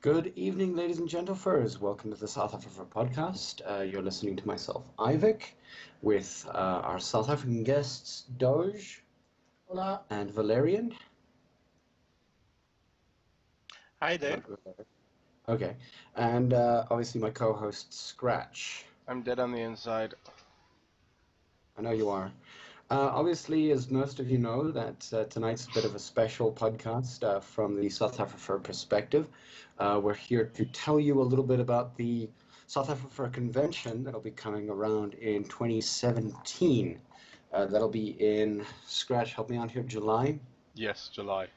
Good evening, ladies and gentlemen. Welcome to the South-afrifur podcast. You're listening to myself, Ivik, with our South African guests, Doge Hola. and Valerian. Hi there. Okay, and obviously my co-host, Scratch. I'm dead on the inside. I know you are. Obviously, as most of you know, that tonight's a bit of a special podcast from the south-afrifur perspective. We're here to tell you a little bit about the South-afrifur convention that'll be coming around in 2017. That'll be in, Scratch, help me out here, July? Yes, July.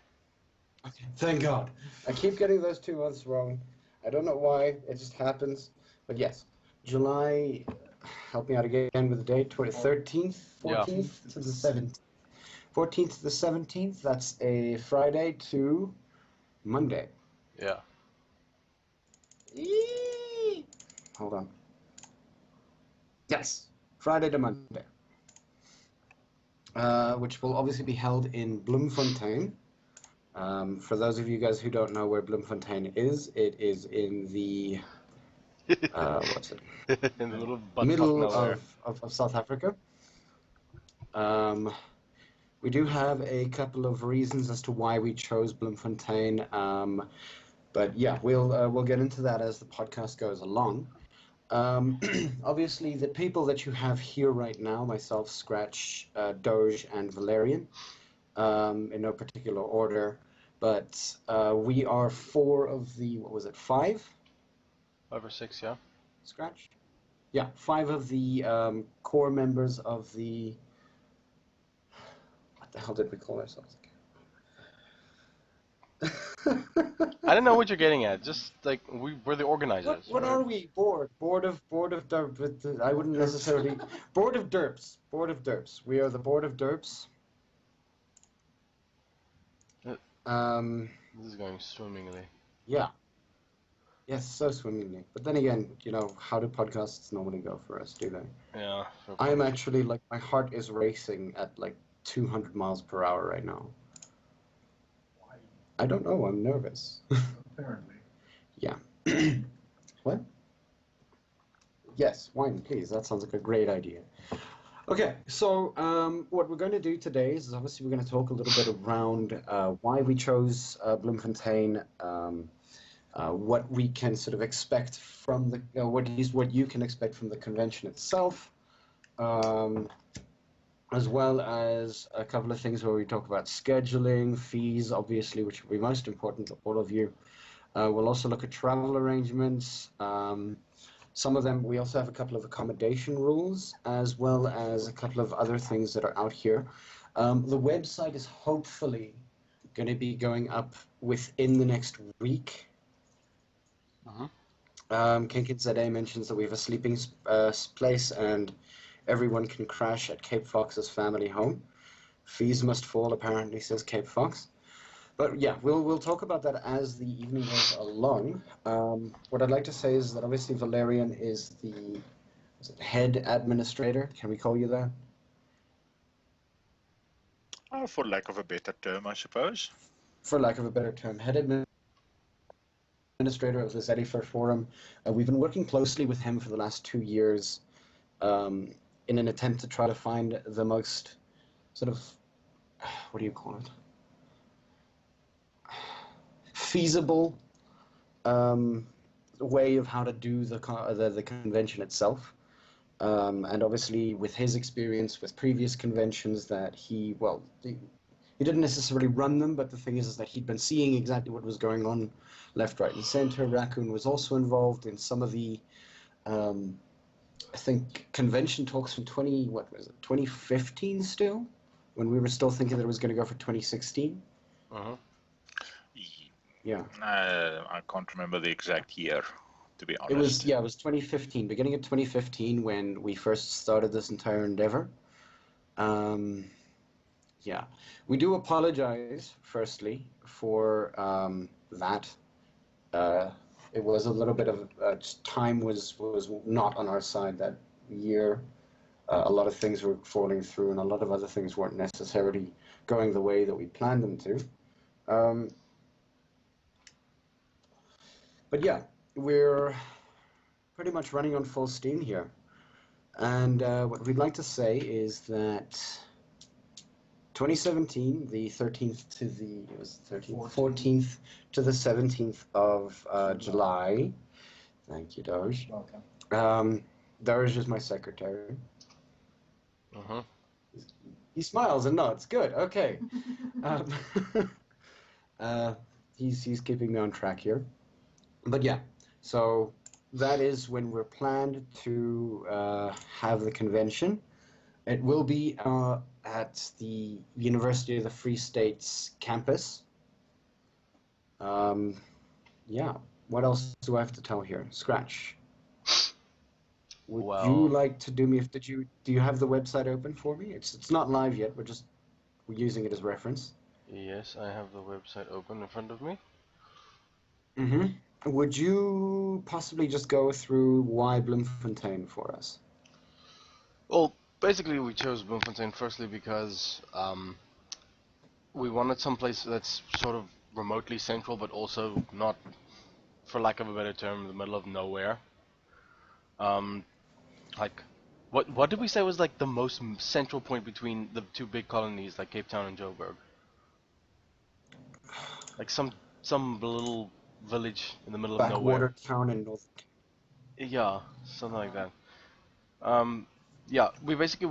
Okay, thank God. I keep getting those 2 months wrong. I don't know why, it just happens. But yes, July, help me out again with the date, 13th, 14th to the 17th. 14th to the 17th, that's a Friday to Monday. Yeah. Eee! Hold on. Yes, Friday to Monday. Which will obviously be held in Bloemfontein. For those of you guys who don't know where Bloemfontein is, it is in the what's it? In the little butt Middle nowhere. of South Africa. We do have a couple of reasons as to why we chose Bloemfontein, but yeah, we'll get into that as the podcast goes along. Obviously, the people that you have here right now, myself, Scratch, Doge, and Valerian, in no particular order, but we are four of the, what was it, five? 5 or 6, yeah. Scratch? Yeah, five of the core members of the... What the hell did we call ourselves again? I don't know what you're getting at. Just like we're the organizers. What are we? Board of derps. I wouldn't necessarily... Board of derps. Board of derps. We are the board of derps. This is going swimmingly. Yeah. Yes, so swimmingly. But then again, you know, how do podcasts normally go for us, do they? Yeah. I am actually, like, my heart is racing at, like, 200 miles per hour right now. Why? I don't know, I'm nervous. Apparently. Yeah. What? Yes, wine, please. That sounds like a great idea. Okay, so what we're going to do today is obviously we're going to talk a little bit around why we chose Bloemfontein, what we can sort of expect from the, what you can expect from the convention itself, as well as a couple of things where we talk about scheduling, fees, obviously, which will be most important to all of you. We'll also look at travel arrangements. Some of them, we also have a couple of accommodation rules, as well as a couple of other things that are out here. The website is hopefully going to be going up within the next week. Kinkin mentions that we have a sleeping place and everyone can crash at Cape Fox's family home. Fees must fall, apparently, says Cape Fox. But yeah, we'll talk about that as the evening goes along. What I'd like to say is that obviously Valerian is the head administrator. Can we call you that? For lack of a better term, I suppose. For lack of a better term, head administrator of the South-afrifur Forum. We've been working closely with him for the last 2 years in an attempt to try to find the most sort of, what do you call it? Feasible way of how to do the convention itself. And obviously with his experience with previous conventions that he didn't necessarily run them, but the thing is that he'd been seeing exactly what was going on left, right, and center. Raccoon was also involved in some of the, I think, convention talks from 2015 still? When we were still thinking that it was going to go for 2016? Yeah. I can't remember the exact year, to be honest. It was 2015, beginning of 2015 when we first started this entire endeavor. Yeah. We do apologize, firstly, for that. It was a little bit of time was not on our side that year. A lot of things were falling through and a lot of other things weren't necessarily going the way that we planned them to. But yeah, we're pretty much running on full steam here. And what we'd like to say is that 2017, the 13th to the it was 13th, 14th to the 17th of July. Thank you, Doge. Welcome. Doge is my secretary. Uh-huh. He smiles and nods. Good. Okay. Um, he's keeping me on track here. But yeah, so that is when we're planned to have the convention. It will be at the University of the Free States campus. Yeah. What else do I have to tell here? Scratch. Would Well- you like to do me? Do you have the website open for me? It's not live yet. We're using it as reference. Yes, I have the website open in front of me. Mm-hmm. Would you possibly just go through why Bloemfontein for us? Well, basically we chose Bloemfontein firstly because we wanted some place that's sort of remotely central, but also not, for lack of a better term, in the middle of nowhere. Like, what did we say was like the most central point between the two big colonies, like Cape Town and Joburg? Like some little village in the middle of nowhere. Backwater town in North. Yeah, something like that. Yeah, we basically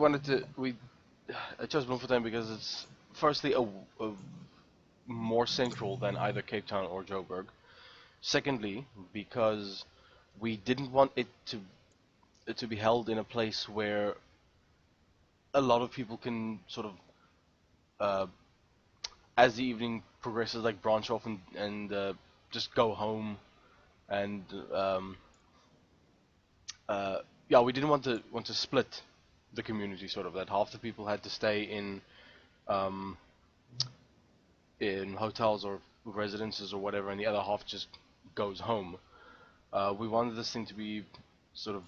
I chose Bloemfontein because it's firstly a more central than either Cape Town or Joburg. Secondly, because we didn't want it to be held in a place where a lot of people can sort of, as the evening progresses, like branch off and just go home. And yeah, we didn't want to split the community, sort of, that half the people had to stay in hotels or residences or whatever, and the other half just goes home. We wanted this thing to be sort of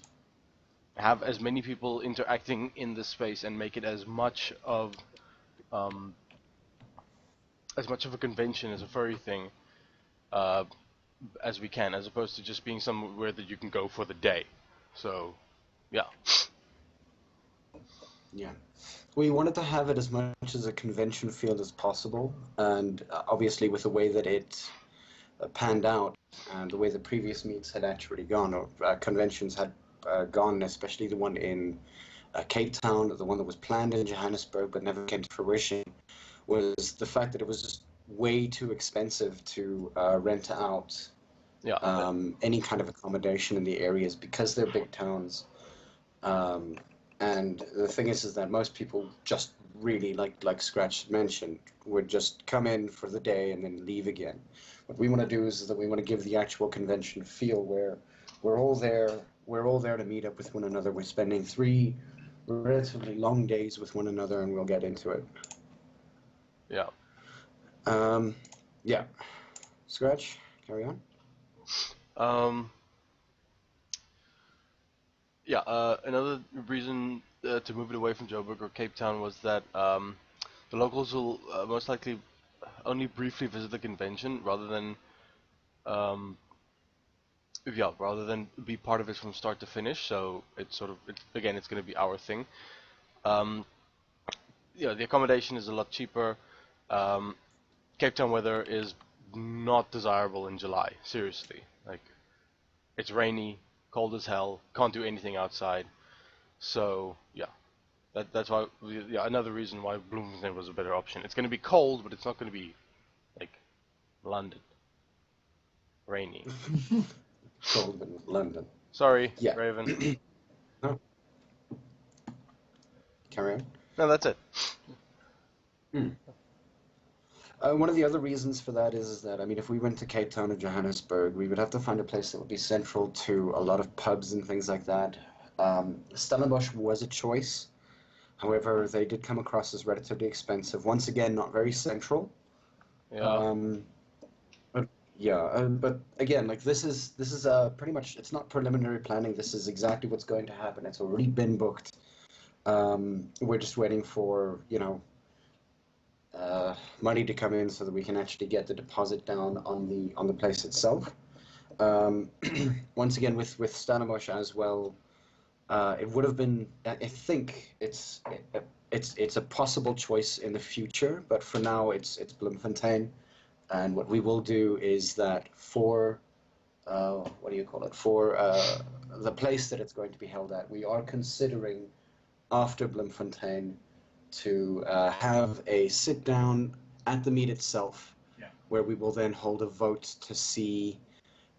have as many people interacting in this space and make it um, as much of a convention, as a furry thing, uh, as we can, as opposed to just being somewhere that you can go for the day. So, yeah. Yeah. We wanted to have it as much as a convention field as possible, and obviously with the way that it panned out and the way the previous meets had actually gone, or conventions had gone, especially the one in Cape Town, the one that was planned in Johannesburg but never came to fruition, was the fact that it was just way too expensive to rent out Yeah. any kind of accommodation in the areas because they're big towns. And the thing is that most people just really, like Scratch mentioned, would just come in for the day and then leave again. What we want to do is that we want to give the actual convention a feel where we're all there to meet up with one another. We're spending 3 relatively long days with one another, and we'll get into it. Yeah. Yeah. Scratch, carry on. Yeah, another reason to move it away from Joburg or Cape Town was that the locals will most likely only briefly visit the convention rather than be part of it from start to finish. So it's again, it's going to be our thing. Yeah, the accommodation is a lot cheaper. Cape Town weather is not desirable in July. Seriously, like, it's rainy, cold as hell, can't do anything outside. So yeah, that's why. Yeah, another reason why Bloemfontein was a better option. It's going to be cold, but it's not going to be like London, rainy. Cold in London. Sorry, Yeah. Raven. No. Carry on. No, that's it. One of the other reasons for that is that, I mean, if we went to Cape Town or Johannesburg, we would have to find a place that would be central to a lot of pubs and things like that. Stellenbosch was a choice. However, they did come across as relatively expensive. Once again, not very central. Yeah. But yeah, but again, like this is pretty much, it's not preliminary planning. This is exactly what's going to happen. It's already been booked. We're just waiting for, money to come in so that we can actually get the deposit down on the place itself. Once again, with Stellenbosch as well, it would have been. I think it's a possible choice in the future, but for now it's Bloemfontein. And what we will do is that for what do you call it? For the place that it's going to be held at, we are considering after Bloemfontein to have a sit down at the meet itself, Yeah. where we will then hold a vote to see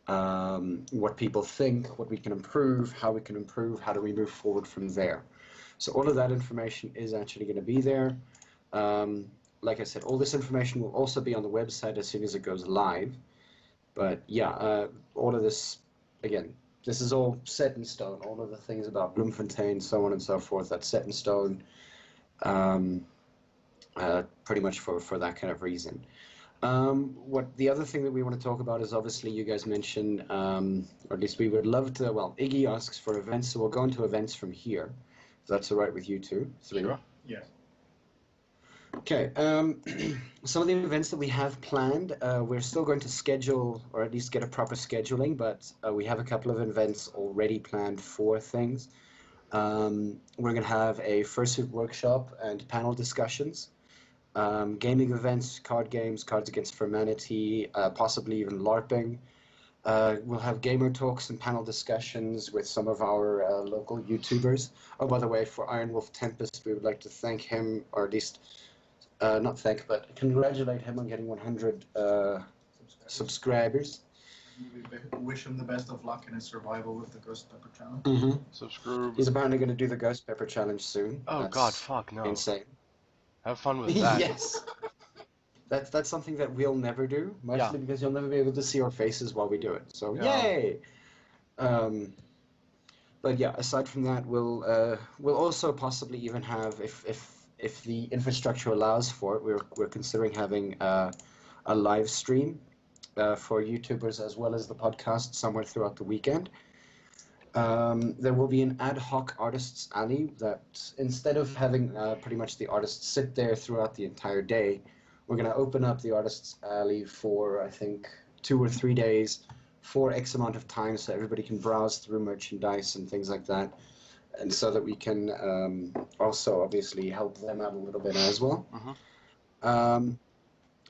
what people think, what we can improve, how do we move forward from there. So all of that information is actually going to be there. Like I said, all this information will also be on the website as soon as it goes live. But yeah, all of this, again, this is all set in stone. All of the things about Bloemfontein, so on and so forth, that's set in stone, pretty much for that kind of reason. What the other thing that we want to talk about is obviously you guys mentioned, or at least we would love to, well, Iggy asks for events, so we'll go into events from here. If that's all right with you two, three. Sure. Yes. Okay, some of the events that we have planned, we're still going to schedule, or at least get a proper scheduling, but we have a couple of events already planned for things. We're going to have a fursuit workshop and panel discussions, gaming events, card games, Cards Against Humanity, possibly even LARPing. We'll have gamer talks and panel discussions with some of our local YouTubers. Oh, by the way, for Iron Wolf Tempest, we would like to thank him, or at least not thank, but congratulate him on getting 100 subscribers. We wish him the best of luck in his survival with the Ghost Pepper Challenge. Mm-hmm. Subscribe. He's apparently going to do the Ghost Pepper Challenge soon. Oh That's God, fuck no. insane. Have fun with that. Yes. That's something that we'll never do, mostly because you'll never be able to see our faces while we do it. So Yeah. yay! But yeah, aside from that, we'll also possibly even have, if the infrastructure allows for it, we're considering having a live stream for YouTubers as well as the podcast somewhere throughout the weekend. There will be an ad hoc artists alley that instead of having pretty much the artists sit there throughout the entire day, we're going to open up the artists alley for, I think, 2 or 3 days for X amount of time so everybody can browse through merchandise and things like that. And so that we can also obviously help them out a little bit as well.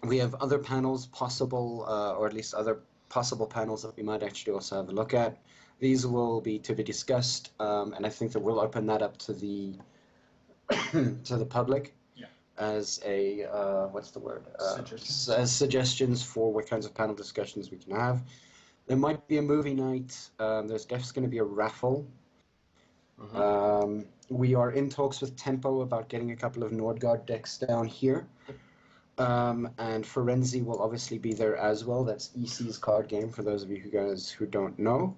We have other panels possible, or at least other possible panels that we might actually also have a look at. These will be to be discussed, and I think that we'll open that up to the to the public as a what's the word? As suggestions for what kinds of panel discussions we can have. There might be a movie night. There's definitely going to be a raffle. We are in talks with Tempo about getting a couple of Nordgard decks down here. And Forenzi will obviously be there as well. That's EC's card game, for those of you guys who don't know.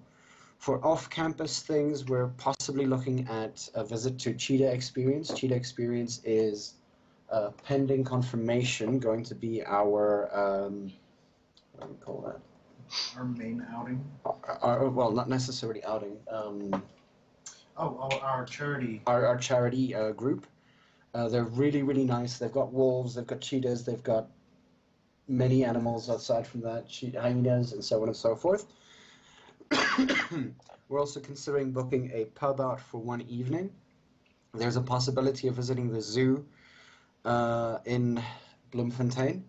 For off-campus things, we're possibly looking at a visit to Cheetah Experience. Cheetah Experience is pending confirmation going to be our, what do we call that? Our main outing. Well, not necessarily outing. Our charity. Our charity group. They're really, really nice. They've got wolves, they've got cheetahs, they've got many animals aside from that, hyenas, and so on and so forth. We're also considering booking a pub out for one evening. There's a possibility of visiting the zoo in Bloemfontein.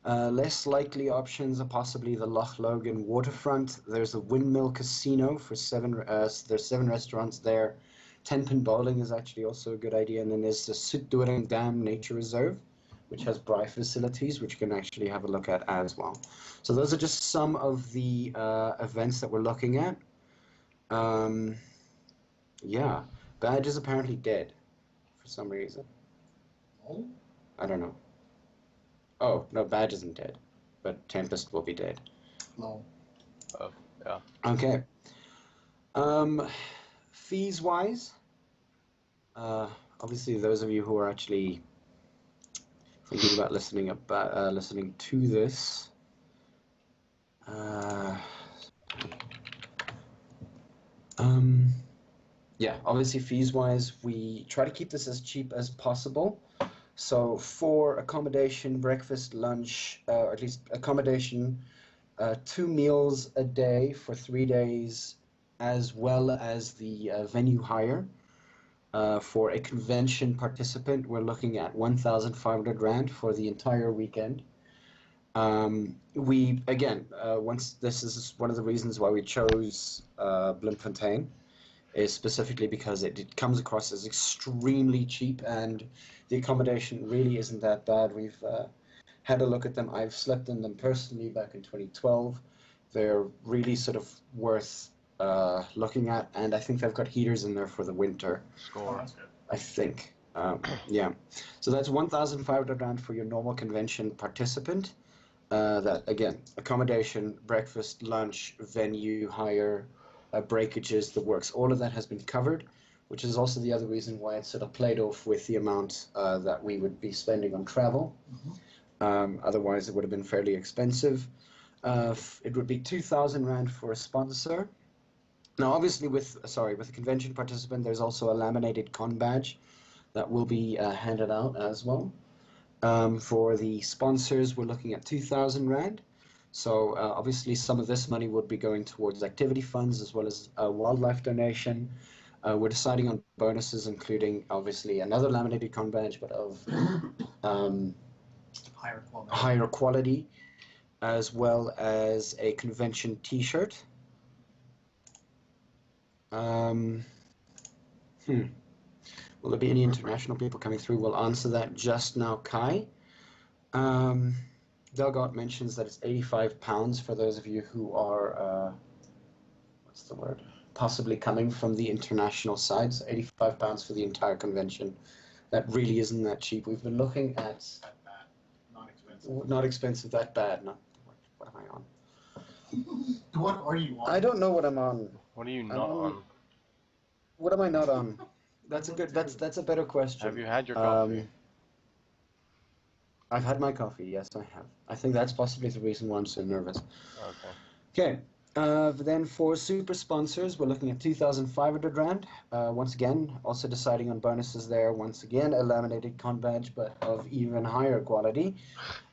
Less likely options are possibly the Loch Logan waterfront. There's a windmill casino for there's 7 restaurants there. 10-pin bowling is actually also a good idea. And then there's the Soetdoring Dam Nature Reserve, which has braai facilities, which you can actually have a look at as well. So those are just some of the events that we're looking at. Yeah, Badge is apparently dead for some reason. Oh? I don't know. Oh, no, Badge isn't dead, but Tempest will be dead. Lol. Oh, yeah. Okay. Fees-wise, obviously those of you who are actually thinking about listening to this, yeah, obviously fees-wise, we try to keep this as cheap as possible. So for accommodation, breakfast, lunch, or at least accommodation, 2 meals a day for 3 days, as well as the venue hire. For a convention participant, we're looking at 1,500 Rand for the entire weekend. We again, once this is one of the reasons why we chose Bloemfontein, is specifically because it comes across as extremely cheap, and the accommodation really isn't that bad. We've had a look at them. I've slept in them personally back in 2012. They're really sort of worth looking at, and I think they've got heaters in there for the winter. Oh, Score. that's good. I think. Yeah. So that's 1,500 Rand for your normal convention participant. That again, accommodation, breakfast, lunch, venue hire, breakages, the works. All of that has been covered, which is also the other reason why it's sort of played off with the amount that we would be spending on travel. Otherwise, it would have been fairly expensive. It would be 2,000 Rand for a sponsor. Now, obviously, with a convention participant, there's also a laminated con badge that will be handed out as well. For the sponsors, we're looking at 2,000 Rand. So obviously, some of this money would be going towards activity funds as well as wildlife donation. We're deciding on bonuses, including obviously another laminated con badge, but of higher quality, as well as a convention T-shirt. Will there be any international people coming through? We'll answer that just now, Kai. Delgart mentions that it's £85 for those of you who are, what's the word? Possibly coming from the international side. So £85 for the entire convention. That really isn't that cheap. We've been looking at... That bad. Not expensive. Not expensive, that bad. Not, what am I on? What are you on? I don't know what I'm on. What are you not on? What am I not on? That's a better question. Have you had your coffee? I've had my coffee, yes I have. I think that's possibly the reason why I'm so nervous. Okay. Then for super sponsors, we're looking at 2,500 Rand. Once again, also deciding on bonuses there. Once again, a laminated con badge, but of even higher quality.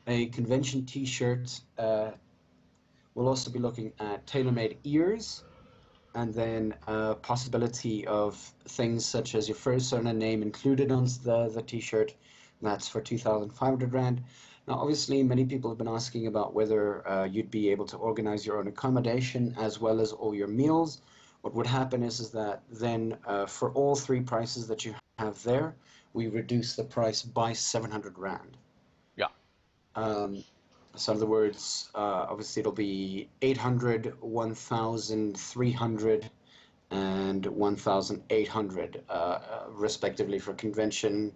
A convention T-shirt. We'll also be looking at tailor-made ears. And then possibility of things such as your first surname name included on the T-shirt. That's for 2,500 Rand. Now, obviously, many people have been asking about whether you'd be able to organize your own accommodation as well as all your meals. What would happen is that then for all 3 prices that you have there, we reduce the price by 700 Rand. Yeah. So in other words, obviously it'll be 800, 1,300, and 1,800, respectively, for convention,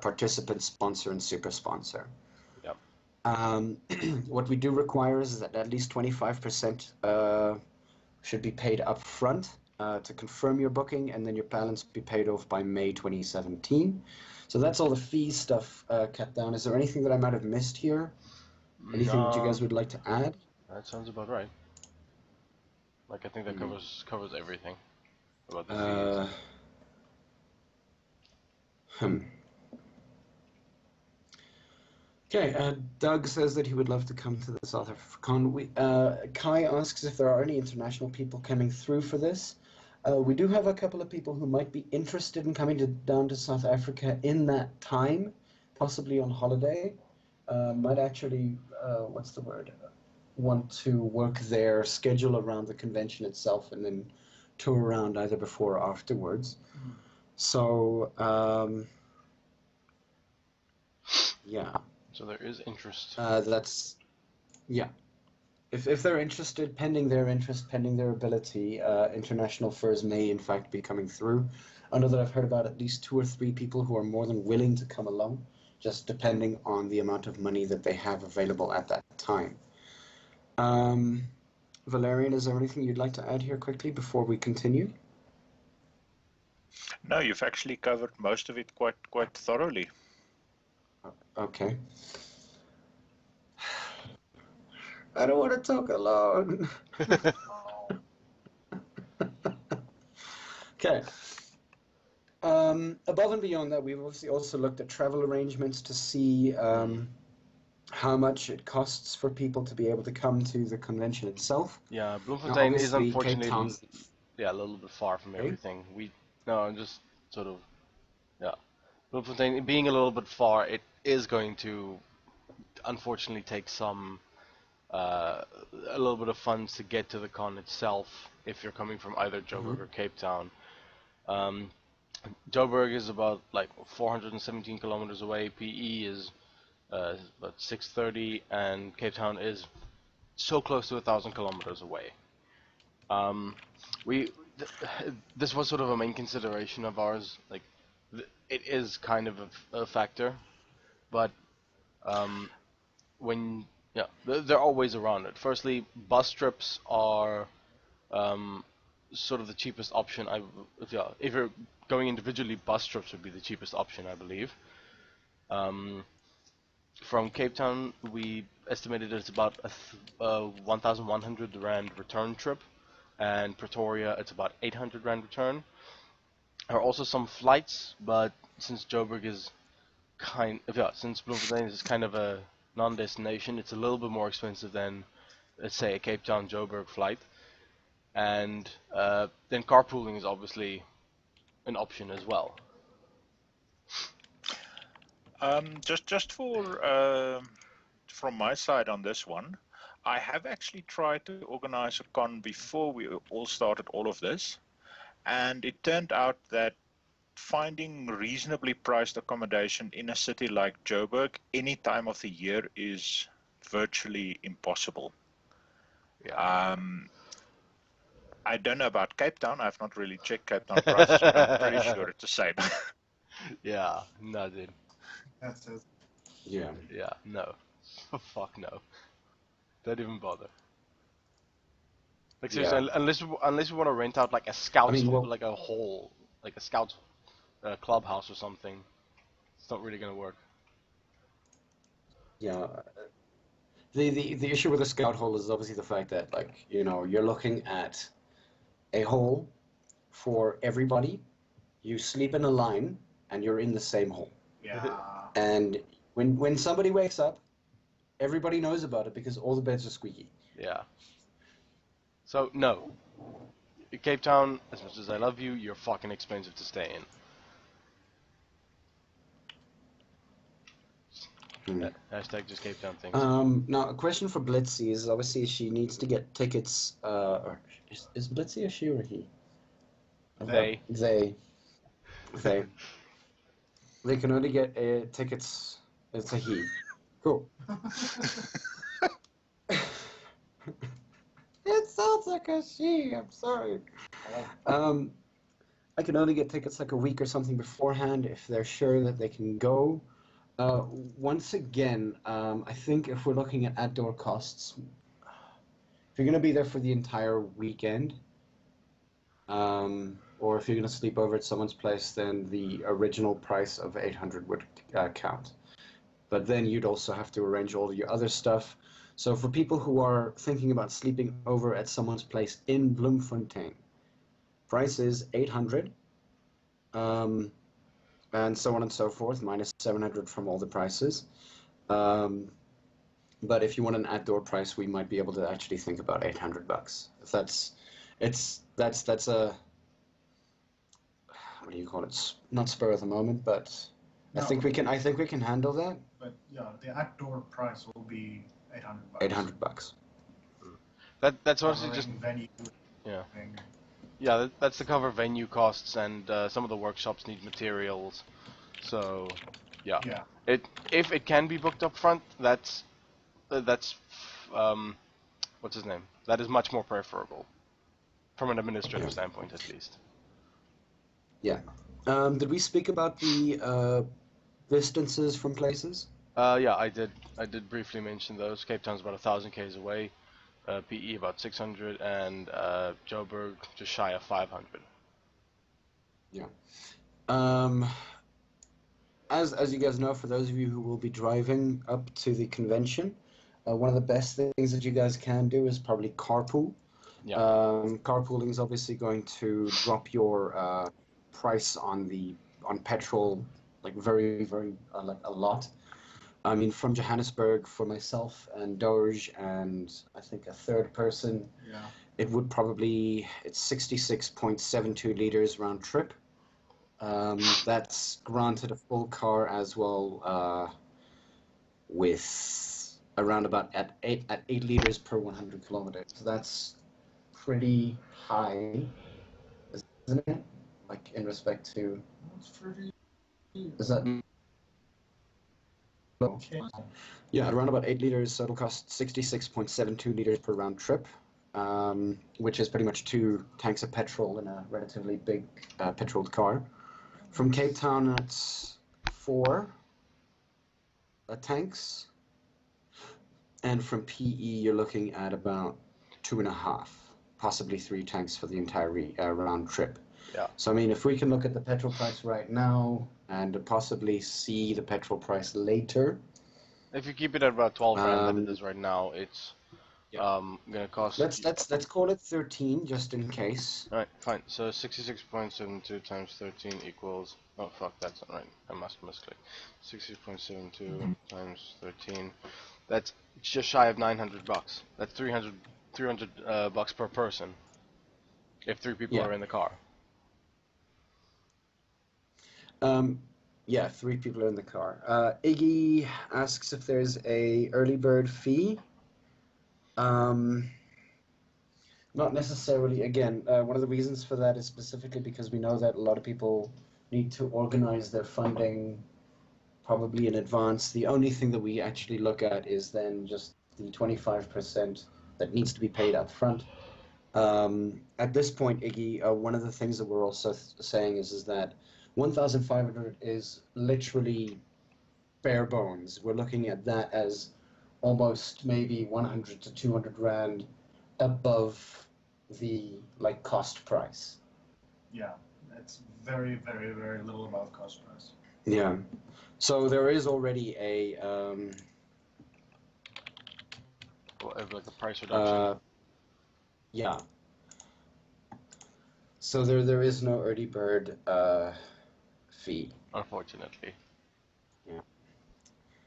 participant, sponsor, and super sponsor. Yep. What we do require is that at least 25% should be paid up front to confirm your booking, and then your balance be paid off by May 2017. So that's all the fee stuff cut down. Is there anything that I might have missed here? Anything that you guys would like to add? That sounds about right. Like, I think that covers everything about the fees. Okay, Doug says that he would love to come to the South African. Kai asks if there are any international people coming through for this. We do have a couple of people who might be interested in coming down to South Africa in that time, possibly on holiday. Might actually, want to work their schedule around the convention itself and then tour around either before or afterwards. So, yeah. So there is interest. Yeah. If they're interested, pending their interest, pending their ability, international furs may in fact be coming through. I know that I've heard about at least 2 or 3 people who are more than willing to come along, just depending on the amount of money that they have available at that time. Valerian, is there anything you'd like to add here quickly before we continue? No, you've actually covered most of it quite thoroughly. Okay. I don't want to talk alone. Okay. Above and beyond that, we've obviously also looked at travel arrangements to see how much it costs for people to be able to come to the convention itself. Yeah, Now, Bloemfontein is obviously, Cape unfortunately, Town's. yeah, a little bit far from Okay? everything. No, I'm just sort of, yeah. Bloemfontein being a little bit far, it is going to unfortunately take uh, a little bit of funds to get to the con itself if you're coming from either Mhm. Joburg or Cape Town. Um, Joburg is about like 417 kilometers away. PE is about 630, and Cape Town is so close to 1,000 kilometers away. Um, we th- this was sort of a main consideration of ours. Like, it is kind of a factor, but um, when yeah, there are ways around it. Firstly, bus trips are um, sort of the cheapest option. If you're going individually, bus trips would be the cheapest option, I believe. Um, from Cape Town, we estimated it's about a 1,100 rand return trip, and Pretoria it's about 800 rand return. There are also some flights, but since Joburg is since Bloemfontein is kind of a non-destination, it's a little bit more expensive than, let's say, a Cape Town Joburg flight. And then carpooling is obviously an option as well. Just for from my side on this one, I have actually tried to organize a con before we all started all of this, and it turned out that finding reasonably priced accommodation in a city like Joburg any time of the year is virtually impossible. Yeah. I don't know about Cape Town. I've not really checked Cape Town prices, but I'm pretty sure it's the same. Yeah, no, dude. That's it. Yeah. Yeah, no. Fuck no. Don't even bother. Like seriously, Yeah. unless you want to rent out like a scout, I mean, well, like a hall, like a scout clubhouse or something, it's not really gonna work. yeah. The issue with a scout hole is obviously the fact that, like, you're looking at a hole for everybody. You sleep in a line, and you're in the same hole. Yeah. And when somebody wakes up, everybody knows about it because all the beds are squeaky. Yeah. So no, Cape Town. As much as I love you, you're fucking expensive to stay in. Hmm. Hashtag just Cape Town things. Now, a question for Blitzy is obviously she needs to get tickets. Or is Blitzy a she or a he? They. They. They. They can only get tickets. It's a he. Cool. It sounds like a she. I'm sorry. I can only get tickets like a week or something beforehand if they're sure that they can go. Once again, I think if we're looking at outdoor costs, if you're going to be there for the entire weekend, or if you're going to sleep over at someone's place, then the original price of 800 would count. But then you'd also have to arrange all your other stuff. So for people who are thinking about sleeping over at someone's place in Bloemfontein, price is 800, and so on and so forth, minus 700 from all the prices. But if you want an outdoor price, we might be able to actually think about $800. If that's a, what do you call it? Not spur of the moment, but I No. think we can handle that. But yeah, the outdoor price will be 800 bucks. $800. That's honestly just Covering venue. yeah. Thing. Yeah, that's to cover venue costs, and some of the workshops need materials. So, yeah. Yeah. If it can be booked up front, that's what's his name? That is much more preferable from an administrative Yeah. standpoint, at least. Yeah. Did we speak about the distances from places? Yeah, I did briefly mention those. Cape Town's about 1,000 k's away. PE about 600, and Joburg just shy of 500. Yeah. As you guys know, for those of you who will be driving up to the convention, one of the best things that you guys can do is probably carpool. Yeah. Carpooling is obviously going to drop your price on petrol like very, very like a lot. I mean, from Johannesburg for myself and Doge and I think a third person, Yeah. it would probably, it's 66.72 liters round trip. That's granted a full car as well, with around about at 8 liters per 100 kilometers. So that's pretty high, isn't it? Like in respect to, That's pretty is that low? okay. Yeah, at around about 8 liters, so it'll cost 66.72 liters per round trip, which is pretty much 2 tanks of petrol in a relatively big petroled car. From Cape Town, it's 4 tanks, and from PE, you're looking at about 2.5, possibly 3 tanks for the entire round trip. Yeah. So, I mean, if we can look at the petrol price right now and possibly see the petrol price later. If you keep it at about 12 grand that it Um, is right now, it's Yeah. gonna cost. Let's call it 13 just in case. Alright, fine. So 66.72 times 13 equals. Oh fuck, that's not right. I must misclick. 66.72 times 13. That's just shy of 900 bucks. That's 300 bucks per person. If 3 people Yeah. are in the car. Yeah, 3 people are in the car. Iggy asks if there's a early bird fee. Not necessarily. Again, one of the reasons for that is specifically because we know that a lot of people need to organize their funding probably in advance. The only thing that we actually look at is then just the 25% that needs to be paid up front. At this point, Iggy, one of the things that we're also saying is that 1,500 is literally bare bones. We're looking at that as almost maybe 100 to 200 rand above the like cost price. Yeah, that's very, very, very little about cost price. Yeah. So there is already a Like a price reduction. yeah. So there is no early bird fee. Unfortunately.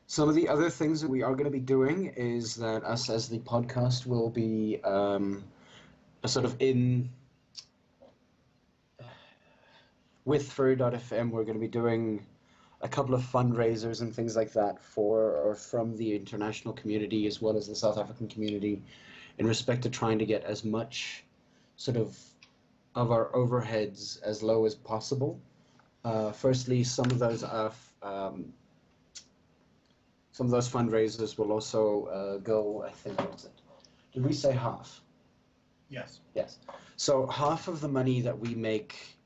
Some of the other things that we are going to be doing is that us as the podcast will be sort of in with furry.fm. We're going to be doing a couple of fundraisers and things like that for or from the international community as well as the South African community in respect to trying to get as much sort of our overheads as low as possible. Firstly, some of those fundraisers will also go, I think, what was it? Did we say half? Yes. Yes. So half of the money that we make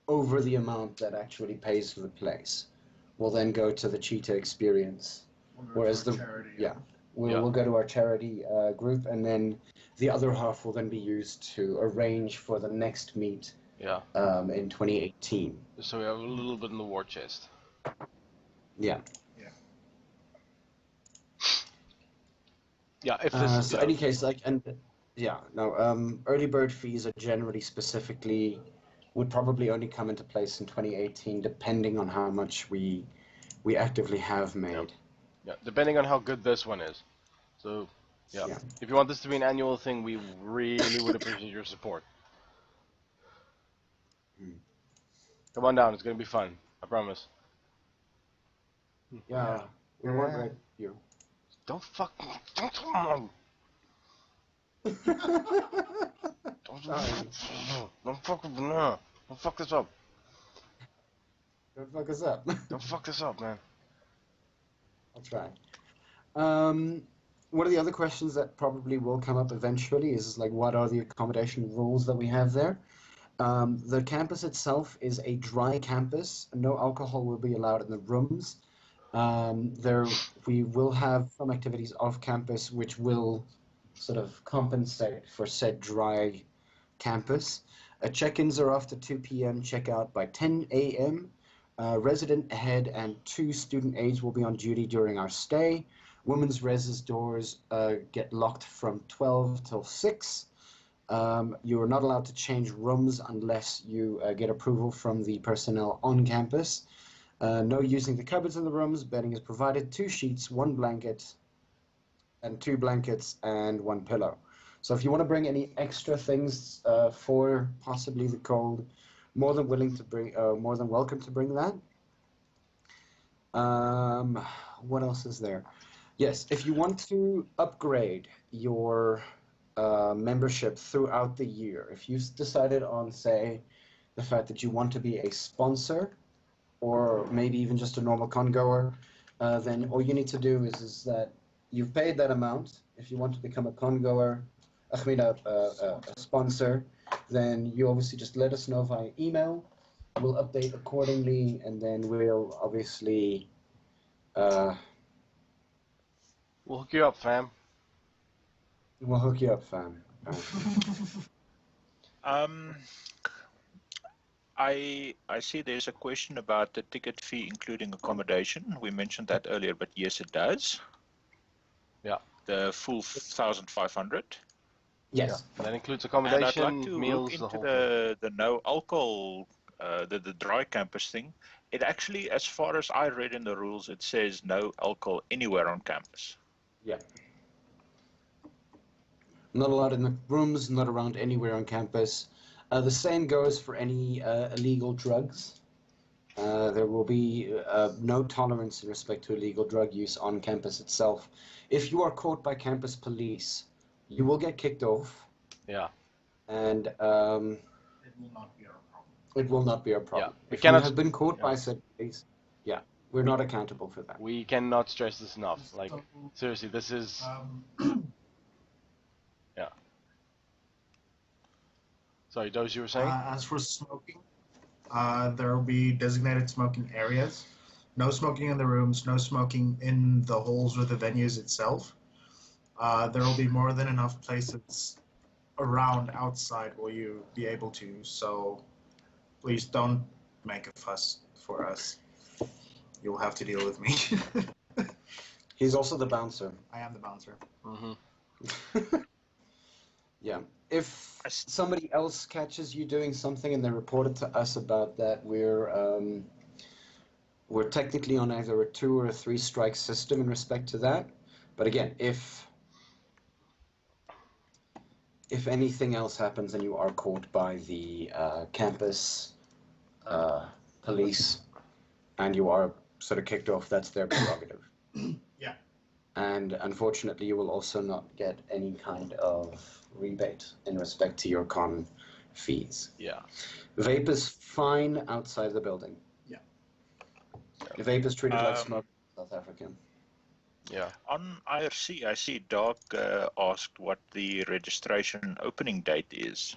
over the amount that actually pays for the place will then go to the cheetah experience. Whereas the charity. yeah, we'll go to our charity group, and then the other half will then be used to arrange for the next meet Yeah. in 2018. So we have a little bit in the war chest. Yeah. Yeah, if this So any case, early bird fees are generally specifically would probably only come into place in 2018, depending on how much we actively have made. Yeah, depending on how good this one is. So, yeah. If you want this to be an annual thing, we really would appreciate your support. Come on down, it's gonna be fun. I promise. Yeah, we want right you. Don't fuck me. Don't come on. Don't fuck with no. Don't fuck this up. Don't fuck us up. Don't fuck this up, man. I'll try. One of the other questions that probably will come up eventually is like, what are the accommodation rules that we have there? The campus itself is a dry campus. No alcohol will be allowed in the rooms. We will have some activities off campus which will sort of compensate for said dry campus. Check-ins are after 2 p.m., check-out by 10 a.m. Resident head and 2 student aides will be on duty during our stay. Women's reses doors get locked from 12 till 6. You are not allowed to change rooms unless you get approval from the personnel on campus. No using the cupboards in the rooms. Bedding is provided. 2 sheets, 1 blanket, and 2 blankets and 1 pillow. So if you want to bring any extra things for possibly the cold, more than welcome to bring that. What else is there? Yes, if you want to upgrade your membership throughout the year, if you've decided on, say, the fact that you want to be a sponsor, or maybe even just a normal con goer, then all you need to do is that you've paid that amount. If you want to become a con goer, a sponsor, then you obviously just let us know via email. We'll update accordingly, and then we'll obviously We'll hook you up, fam. we'll hook you up, fam. I see there's a question about the ticket fee including accommodation. We mentioned that earlier, but yes, it does. Yeah. The full 1,500. Yes. Yeah. That includes And I'd accommodation, like to meals, look the into whole thing. the no alcohol, the dry campus thing. It actually, as far as I read in the rules, it says no alcohol anywhere on campus. Yeah. Not allowed in the rooms, not around anywhere on campus. The same goes for any illegal drugs. There will be no tolerance in respect to illegal drug use on campus itself. If you are caught by campus police, you will get kicked off, Yeah. and It will not be our problem. it will not be a problem. Yeah. We If you cannot- have been caught yeah. by said police, yeah, we're not accountable for that. We cannot stress this enough. Like, So, seriously, this is... Yeah. Sorry, Doge, you were saying? as for smoking, there will be designated smoking areas. No smoking in the rooms, no smoking in the halls or the venues itself. There will be more than enough places around outside where you be able to, so please don't make a fuss for us. You'll have to deal with me. He's also the bouncer. I am the bouncer. Mm-hmm. Yeah. If somebody else catches you doing something and they report it to us about that, we're technically on either a 2 or a 3 strike system in respect to that. But again, if anything else happens and you are caught by the campus police and you are sort of kicked off, that's their prerogative. Yeah. And unfortunately, you will also not get any kind of rebate in respect to your con fees. Yeah. Vape is fine outside the building. Yeah. Vape is treated like smoke in South Africa. Yeah. On IRC, I see Doc asked what the registration opening date is.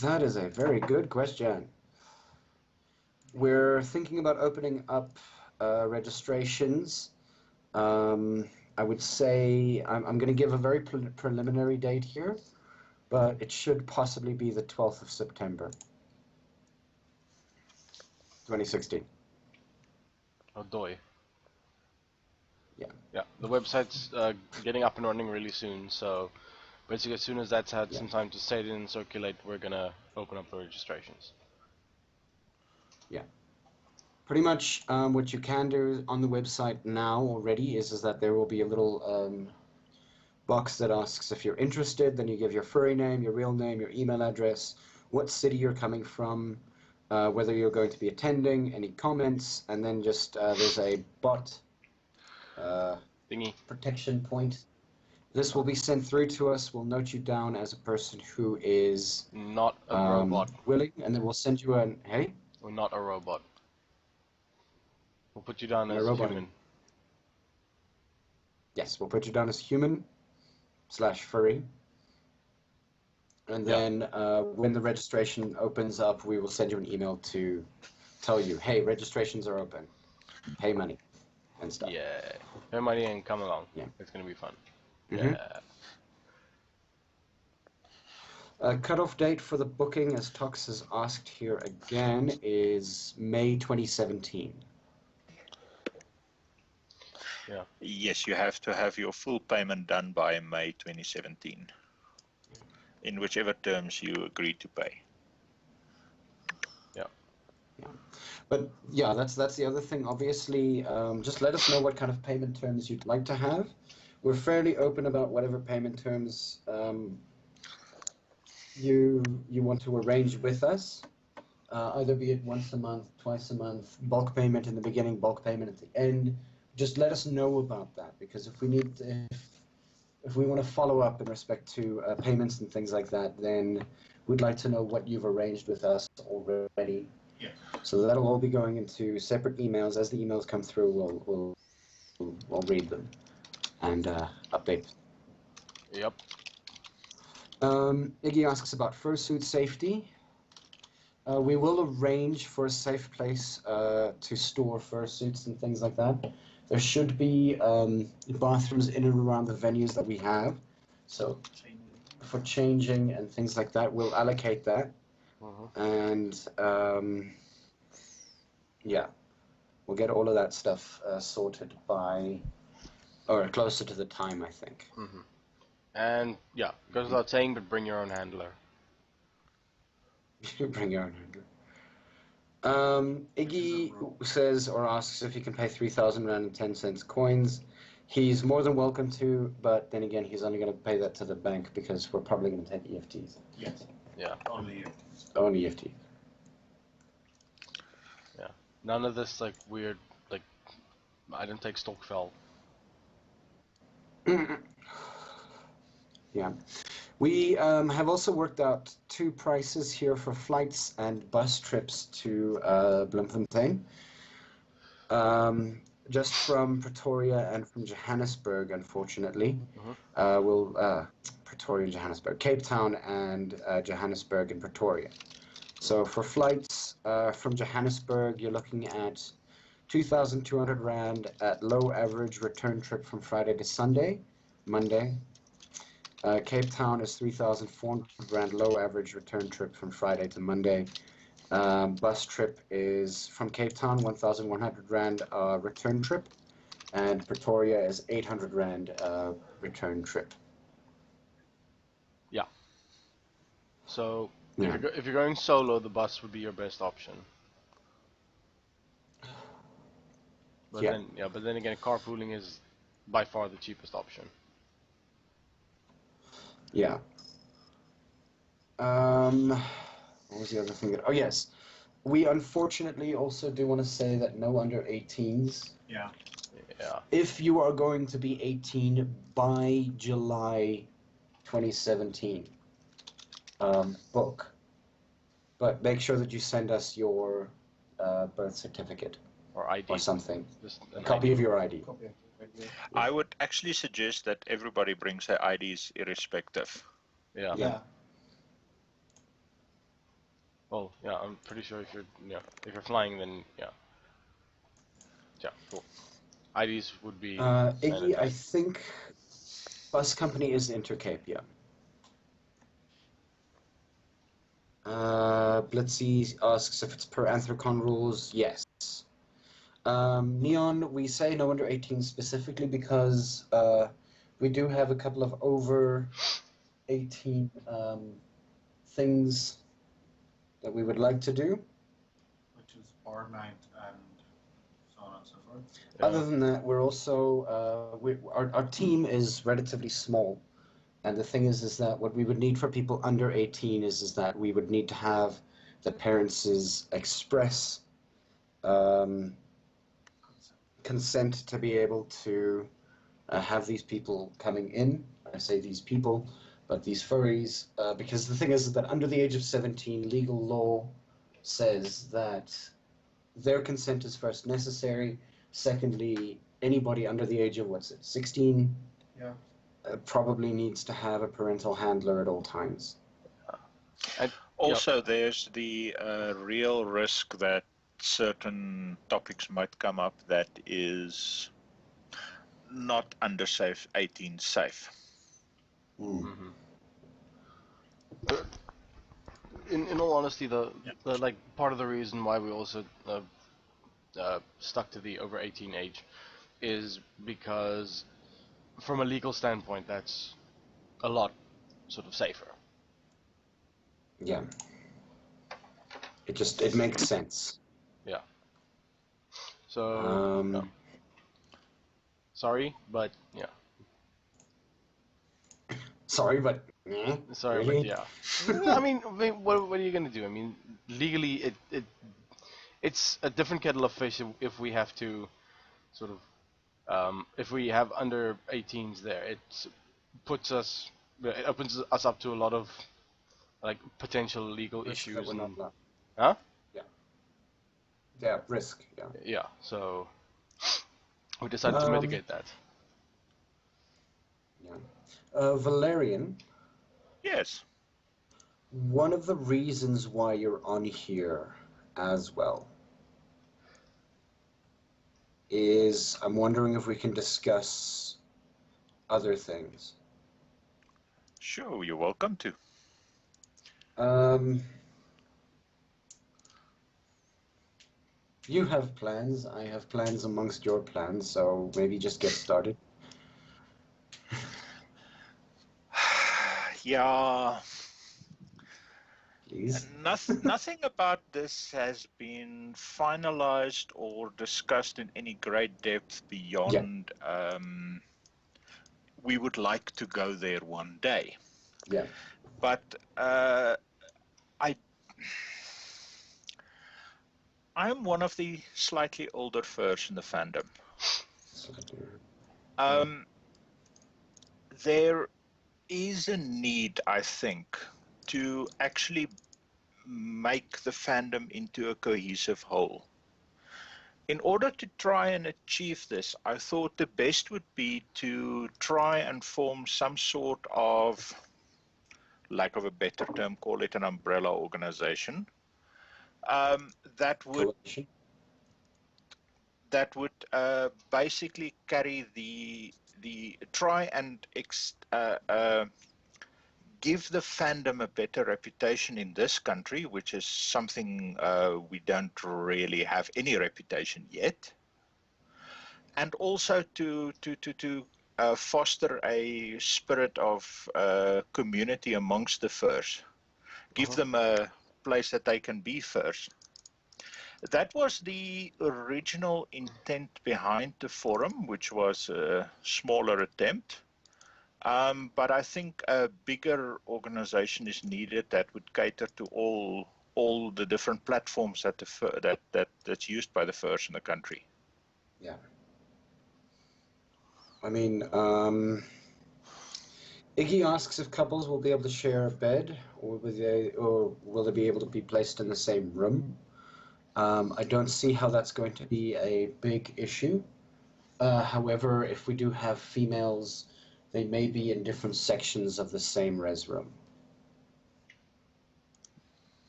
That is a very good question. We're thinking about opening up registrations. I would say I'm going to give a very preliminary date here, but it should possibly be the 12th of September, 2016. Oh, doy. Yeah. Yeah. The website's getting up and running really soon, so basically as soon as that's had some time to set in and circulate, we're gonna open up the registrations. Yeah. Pretty much what you can do on the website now already is that there will be a little box that asks if you're interested, then you give your furry name, your real name, your email address, what city you're coming from, whether you're going to be attending, any comments, and then just there's a bot Thingy. protection point. This will be sent through to us. We'll note you down as a person who is Not a robot. willing, and then we'll send you an hey. We're not a robot. We'll put you down as a robot. human. Yes, we'll put you down as human/furry. And then when the registration opens up, we will send you an email to tell you, hey, registrations are open. Pay money and stuff. Yeah. Pay money and come along. Yeah. It's gonna be fun. Mhm. Yeah. Cutoff date for the booking, as Tox has asked here again, is May 2017. Yeah. Yes, you have to have your full payment done by May 2017, in whichever terms you agree to pay. Yeah. But yeah, that's the other thing. Obviously, just let us know what kind of payment terms you'd like to have. We're fairly open about whatever payment terms you want to arrange with us. Either be it once a month, twice a month, bulk payment in the beginning, bulk payment at the end. Just let us know about that, because if we want to follow up in respect to payments and things like that, then we'd like to know what you've arranged with us already. Yeah. So that'll all be going into separate emails. As the emails come through, we'll read them and update. Yep. Iggy asks about fursuit safety. We will arrange for a safe place to store fursuits and things like that. There should be bathrooms in and around the venues that we have. So for changing and things like that, we'll allocate that. And yeah, we'll get all of that stuff sorted by, or closer to the time, I think. And yeah, goes without saying, but bring your own handler. Bring your own handler. Iggy says or asks if he can pay 3,000 rand and 10 cents coins. He's more than welcome to, but then again, he's only going to pay that to the bank because we're probably going to take EFTs. Yes. Yeah. Only EFTs. Only EFTs. Yeah. None of this like weird, like I didn't take Stockfell. Yeah. We have also worked out 2 prices here for flights and bus trips to Bloemfontein. Just from Pretoria and from Johannesburg, unfortunately. Pretoria and Johannesburg. Cape Town and Johannesburg and Pretoria. So for flights from Johannesburg, you're looking at 2,200 Rand at low average return trip from Friday to Sunday, Monday. Cape Town is 3,400 Rand low average return trip from Friday to Monday. Bus trip is from Cape Town, 1,100 Rand return trip, and Pretoria is 800 Rand return trip. Yeah. So Yeah. if you're going solo, the bus would be your best option. But then again, carpooling is by far the cheapest option. Yeah. What was the other thing? Oh, yes. We unfortunately also do want to say that no under 18s. Yeah. Yeah. If you are going to be 18 by July 2017, book. But make sure that you send us your birth certificate Or ID. or something. Just A copy ID. of your ID. I would actually suggest that everybody brings their IDs irrespective. Yeah. Yeah. Well, yeah, I'm pretty sure if you're flying, then yeah, cool. IDs would be. Iggy, I think bus company is Intercape, yeah. Blitzy asks if it's per Anthrocon rules. Yes. Neon, we say no under 18 specifically because we do have a couple of over 18 things that we would like to do. Which is bar night and so on and so forth. Yeah. Other than that, we're also our team is relatively small, and the thing is that what we would need for people under 18 is that we would need to have the parents' express consent to be able to have these people coming in. I say these people, but these furries, because the thing is that under the age of 17, legal law says that their consent is first necessary. Secondly, anybody under the age of, 16? Yeah. Probably needs to have a parental handler at all times. Also, there's the real risk that certain topics might come up that is not under 18 safe. Mm-hmm. In all honesty, the like part of the reason why we also stuck to the over 18 age is because from a legal standpoint that's a lot sort of safer. Yeah. It makes sense. So, Um, yeah. Sorry, but yeah. Sorry, but Sorry, but really? yeah. I mean, what are you gonna do? I mean, legally, it's a different kettle of fish if we have to sort of if we have under 18s there. It opens us up to a lot of like potential legal Risk that issues we're not and allowed. huh? Yeah. Yeah, risk. Yeah. Yeah. So we decided to Um, mitigate that. yeah. Valerian, Yes. one of the reasons why you're on here as well is I'm wondering if we can discuss other things. Sure, you're welcome to. Um, you have plans, I have plans amongst your plans, so maybe just get started. Yeah. Please. Nothing about this has been finalized or discussed in any great depth Yeah. beyond we would like to go there one day. Yeah. But I'm one of the slightly older furs in the fandom. Um, there is a need, I think, to actually make the fandom into a cohesive whole. In order to try and achieve this, I thought the best would be to try and form some sort of, lack of a better term, call it an umbrella organization, that would Coalition. basically carry the try and give the fandom a better reputation in this country, which is something we don't really have any reputation yet, and also to foster a spirit of community amongst the furs, give them a place that they can be furs. That was the original intent behind the forum, which was a smaller attempt. But I think a bigger organization is needed that would cater to all the different platforms that that's used by the furs in the country. Yeah. I mean, Iggy asks if couples will be able to share a bed, or will they be able to be placed in the same room? I don't see how that's going to be a big issue. However, if we do have females, they may be in different sections of the same res room.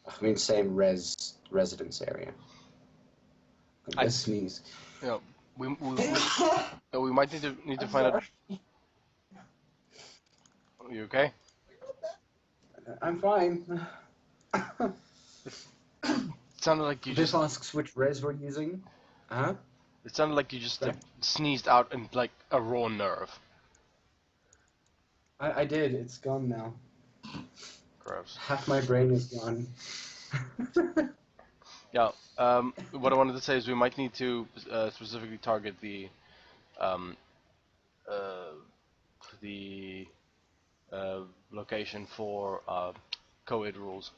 I mean, same residence area. I Sneeze. you know, we might need to I'm find out. sorry. Are you okay? I'm fine. It sounded like you This just asks which res we're using. Huh? it sounded like you just Right. sneezed out in like a raw nerve. I did. It's gone now. Gross. Half my brain is gone. Yeah. What I wanted to say is we might need to specifically target um, uh, the location for co-ed rules,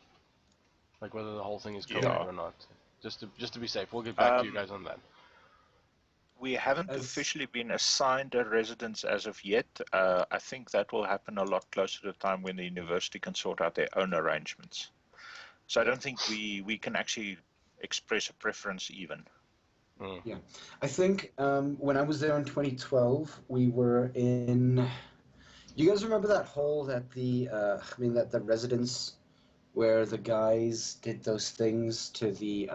like whether the whole thing is co-ed Yeah. or not. Just to be safe, we'll get back to you Um, guys on that. we haven't As officially been assigned a residence as of yet. I think that will happen a lot closer to the time when the university can sort out their own arrangements. So I don't think we can actually express a preference even. yeah, I think when I was there in 2012, we were in. You guys remember that hole that that the residence where the guys did those things to the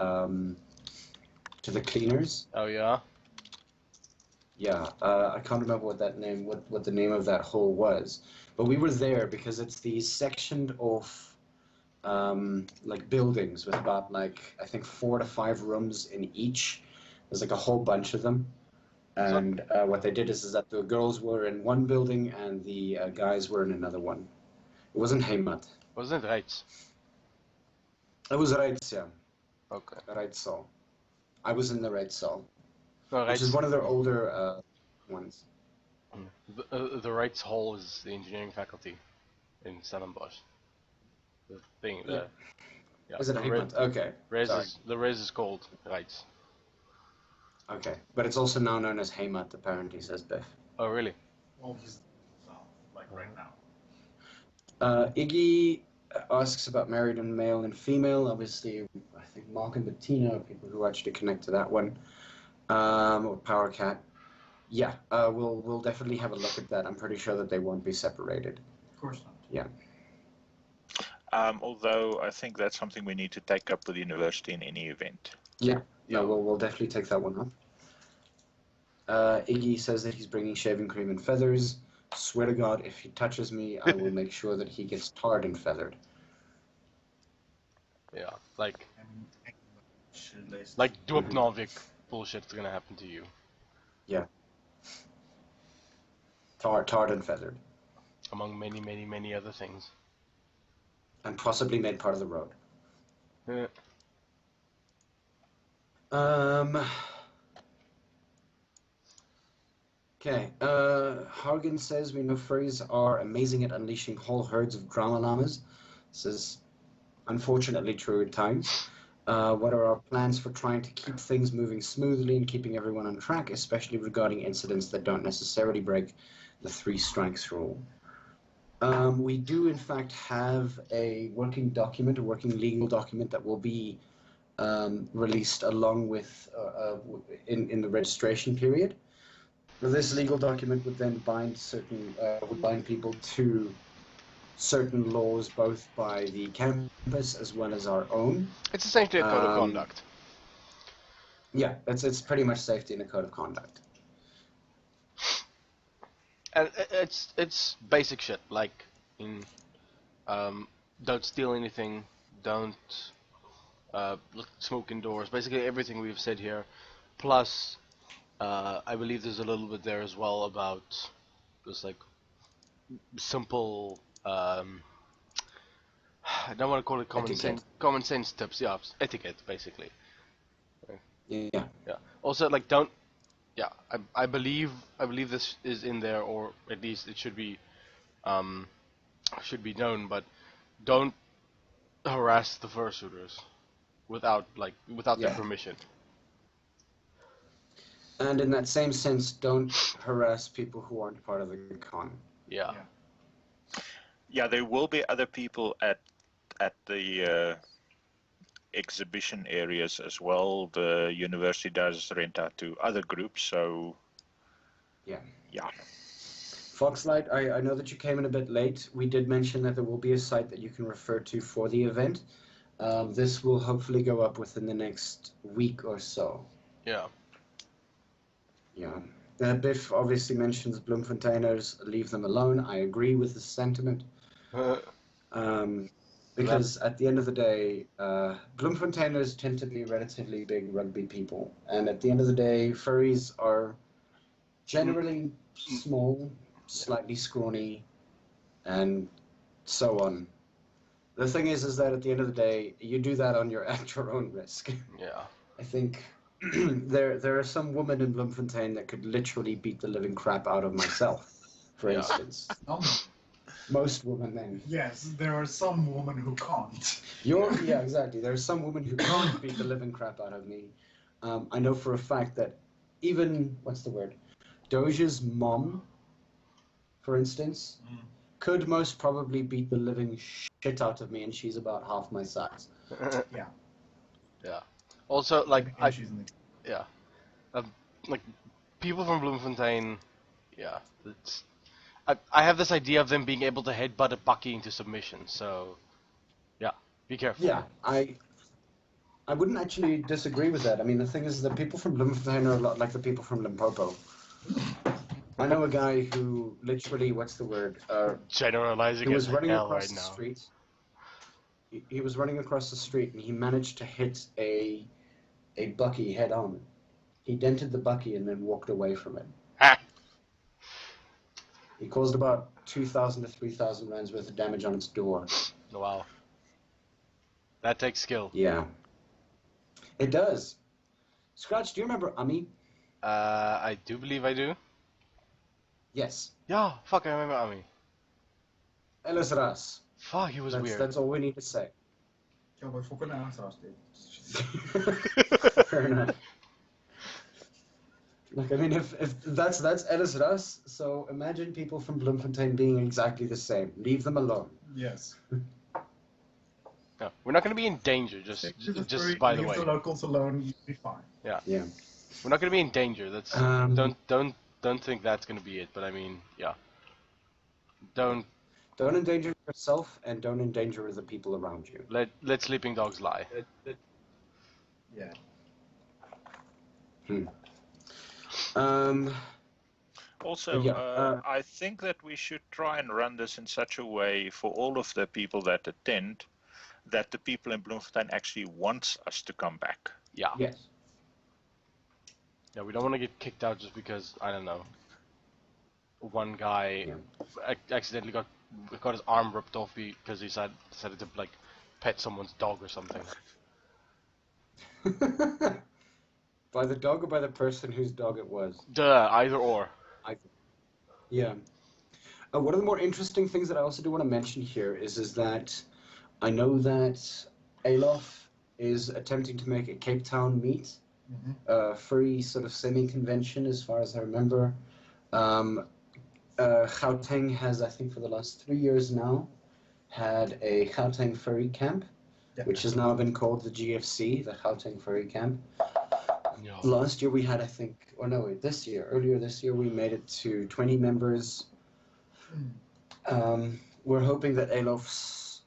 cleaners? Oh yeah. Yeah, I can't remember what the name of that hole was, but we were there because it's these sectioned off like buildings with about like I think 4 to 5 rooms in each. There's like a whole bunch of them, So and what they did is that the girls were in one building and the guys were in another one. It wasn't Heimat. wasn't it right? It was Reitz, yeah. Okay. Reitzel. I was in the Reitzel. which is one of their older ones. The Wrights Hall is the engineering faculty in Stellenbosch. The thing, yeah. Is it a Heimat? Okay. Sorry. The res is called Wrights. Okay, but it's also now known as Heimat, apparently, says Biff. Oh, really? Well, just like right now. Iggy asks about married and male and female. Obviously, I think Mark and Bettina are people who actually connect to that one. Or Power Cat. Yeah, we'll definitely have a look at that. I'm pretty sure that they won't be separated. Of course not. Yeah. Although I think that's something we need to take up with the university in any event. Yeah. No, we'll definitely take that one up. Iggy says that he's bringing shaving cream and feathers. Swear to God, if he touches me, I will make sure that he gets tarred and feathered. Yeah, like Like Dwapnavik bullshit's gonna happen to you. Yeah. Tarred and feathered. Among many, many, many other things. And possibly made part of the road. Yeah. Okay. Hargan says we know furries are amazing at unleashing whole herds of drama llamas. This is unfortunately true at times. What are our plans for trying to keep things moving smoothly and keeping everyone on track, especially regarding incidents that don't necessarily break the 3 strikes rule? We do, in fact, have a working document, a working legal document that will be released along with in the registration period. This legal document would then bind people to certain laws, both by the campus as well as our own. It's essentially a code of conduct. Yeah, it's pretty much safety in a code of conduct. And it's basic shit, like don't steal anything, don't smoke indoors, basically everything we've said here, plus I believe there's a little bit there as well about just like simple I don't want to call it common sense tips, yeah, etiquette basically. Yeah. Also, like, don't. Yeah, I believe this is in there, or at least it should be known. But don't harass the fursuiters without their permission. And in that same sense, don't harass people who aren't part of the con. Yeah. Yeah, there will be other people at the exhibition areas as well. The university does rent out to other groups, so yeah. Foxlight, I know that you came in a bit late. We did mention that there will be a site that you can refer to for the event. This will hopefully go up within the next week or so. Yeah. Biff obviously mentions Bloemfonteiners, leave them alone. I agree with the sentiment. Because at the end of the day, Bloemfonteiners tend to be relatively big rugby people. And at the end of the day, furries are generally small, slightly scrawny, and so on. The thing is that at the end of the day, you do that at your own risk. Yeah. I think there are some women in Bloemfontein that could literally beat the living crap out of myself, for instance. Most women then. Yes, there are some women who can't. Yeah, exactly. There are some women who can't beat the living crap out of me. I know for a fact that even, Doja's mom, for instance, could most probably beat the living shit out of me, and she's about half my size. Yeah. Yeah. Also, like, And like, people from Bloemfontein, yeah, I have this idea of them being able to headbutt a bucky into submission, so, yeah, be careful. Yeah, I wouldn't actually disagree with that. I mean, the thing is that people from Bloemfontein are a lot like the people from Limpopo. I know a guy who literally, generalizing he was running hell across right the now. street. He was running across the street, and he managed to hit a bucky head on. He dented the bucky and then walked away from it. Ha! He caused about 2,000 to 3,000 rands worth of damage on its door. Wow. That takes skill. Yeah. It does. Scratch, do you remember Ami? I do believe I do. Yes. Yeah, fuck, I remember Ami. Ellis Ras. Fuck, he was weird. That's all we need to say. Ja, wat fucking aanstaan dit. Fair enough. Like, I mean, if that's Ellis Ras, so imagine people from Bloemfontein being exactly the same. Leave them alone. Yes. No, we're not going to be in danger, just by the way. Leave the locals alone, you'll be fine. Yeah. Yeah. We're not going to be in danger. That's don't think that's going to be it. But I mean, yeah. Don't endanger yourself, and don't endanger the people around you. let sleeping dogs lie. Yeah. Also, I think that we should try and run this in such a way for all of the people that attend, that the people in Bloemfontein actually wants us to come back. Yeah. Yes. Yeah, we don't want to get kicked out just because, I don't know, one guy accidentally got his arm ripped off because he decided to like pet someone's dog or something. By the dog or by the person whose dog it was? Duh, either or. Yeah. One of the more interesting things that I also do want to mention here is that I know that Alof is attempting to make a Cape Town meet, furry sort of semi-convention as far as I remember. Gauteng has, I think for the last 3 years now, had a Gauteng furry camp, which has now been called the GFC, the Gauteng Furry Camp. Yeah. Last year we had, I think, earlier this year we made it to 20 members. We're hoping that Alof's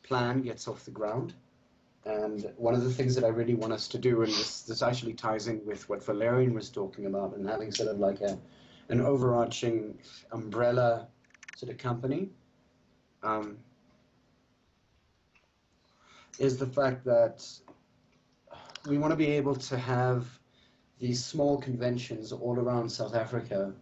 plan gets off the ground. And one of the things that I really want us to do, and this actually ties in with what Valerian was talking about, and having sort of like an overarching umbrella sort of company, is the fact that we want to be able to have these small conventions all around South Africa,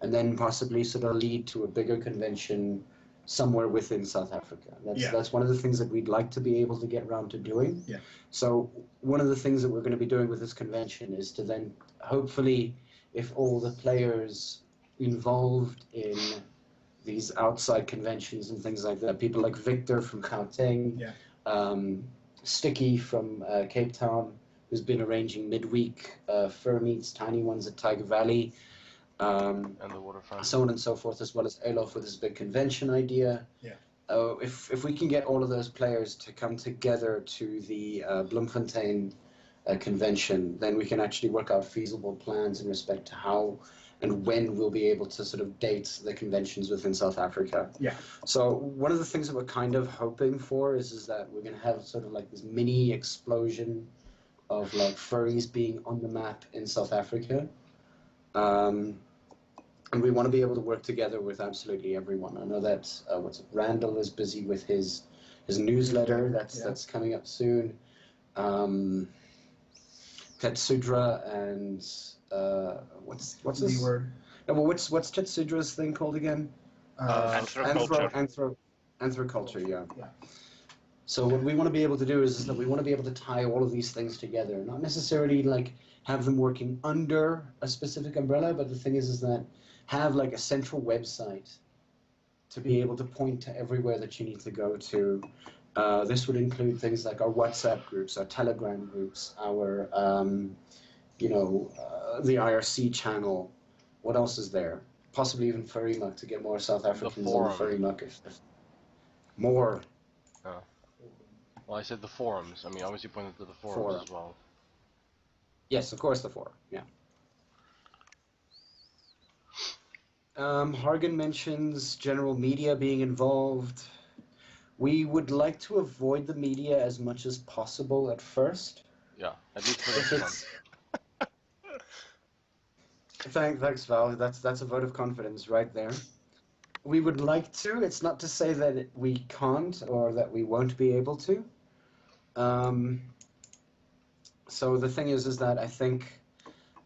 and then possibly sort of lead to a bigger convention somewhere within South Africa. That's one of the things that we'd like to be able to get around to doing. Yeah. So one of the things that we're going to be doing with this convention is to then hopefully, if all the players involved in these outside conventions and things like that, people like Victor from Gauteng, Sticky from Cape Town, who's been arranging midweek fur meets, tiny ones at Tiger Valley, and the waterfront, so on and so forth, as well as Alof with his big convention idea. Yeah. If we can get all of those players to come together to the Bloemfontein convention, then we can actually work out feasible plans in respect to how and when we'll be able to sort of date the conventions within South Africa. Yeah. So one of the things that we're kind of hoping for is that we're going to have sort of like this mini explosion of like furries being on the map in South Africa. And we want to be able to work together with absolutely everyone. I know that Randall is busy with his newsletter that's coming up soon. Tetsudra and what's his word? No, well, what's Tetsudra's thing called again? Anthroculture. Anthroculture, yeah. So what we want to be able to do is that we want to be able to tie all of these things together, not necessarily like have them working under a specific umbrella, but the thing is that have like a central website to be able to point to everywhere that you need to go to. This would include things like our WhatsApp groups, our Telegram groups, our the IRC channel. What else is there? Possibly even Furry Muck to get more South Africans on Furry Muck. If more. Oh. Well, I said the forums. I mean, obviously pointed to the forums as well. Yes, of course, the forum. Yeah. Hargan mentions general media being involved. We would like to avoid the media as much as possible at first. Yeah, at least for this month. Thanks, Val. That's a vote of confidence right there. We would like to. It's not to say that we can't or that we won't be able to. So the thing is that I think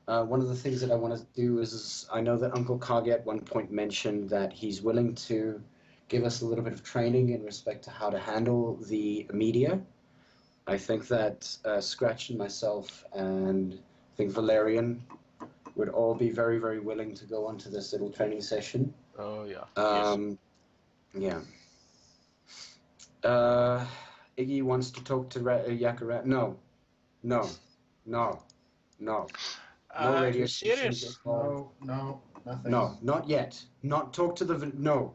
one of the things that I want to do is I know that Uncle Kage at one point mentioned that he's willing to give us a little bit of training in respect to how to handle the media. I think that Scratch and myself and think Valerian would all be very, very willing to go onto this little training session. Oh yeah. Yeah. Iggy wants to talk to Yakura. No. No. No radio stations Serious? involved. No, nothing. No, not yet. Not talk to the... No.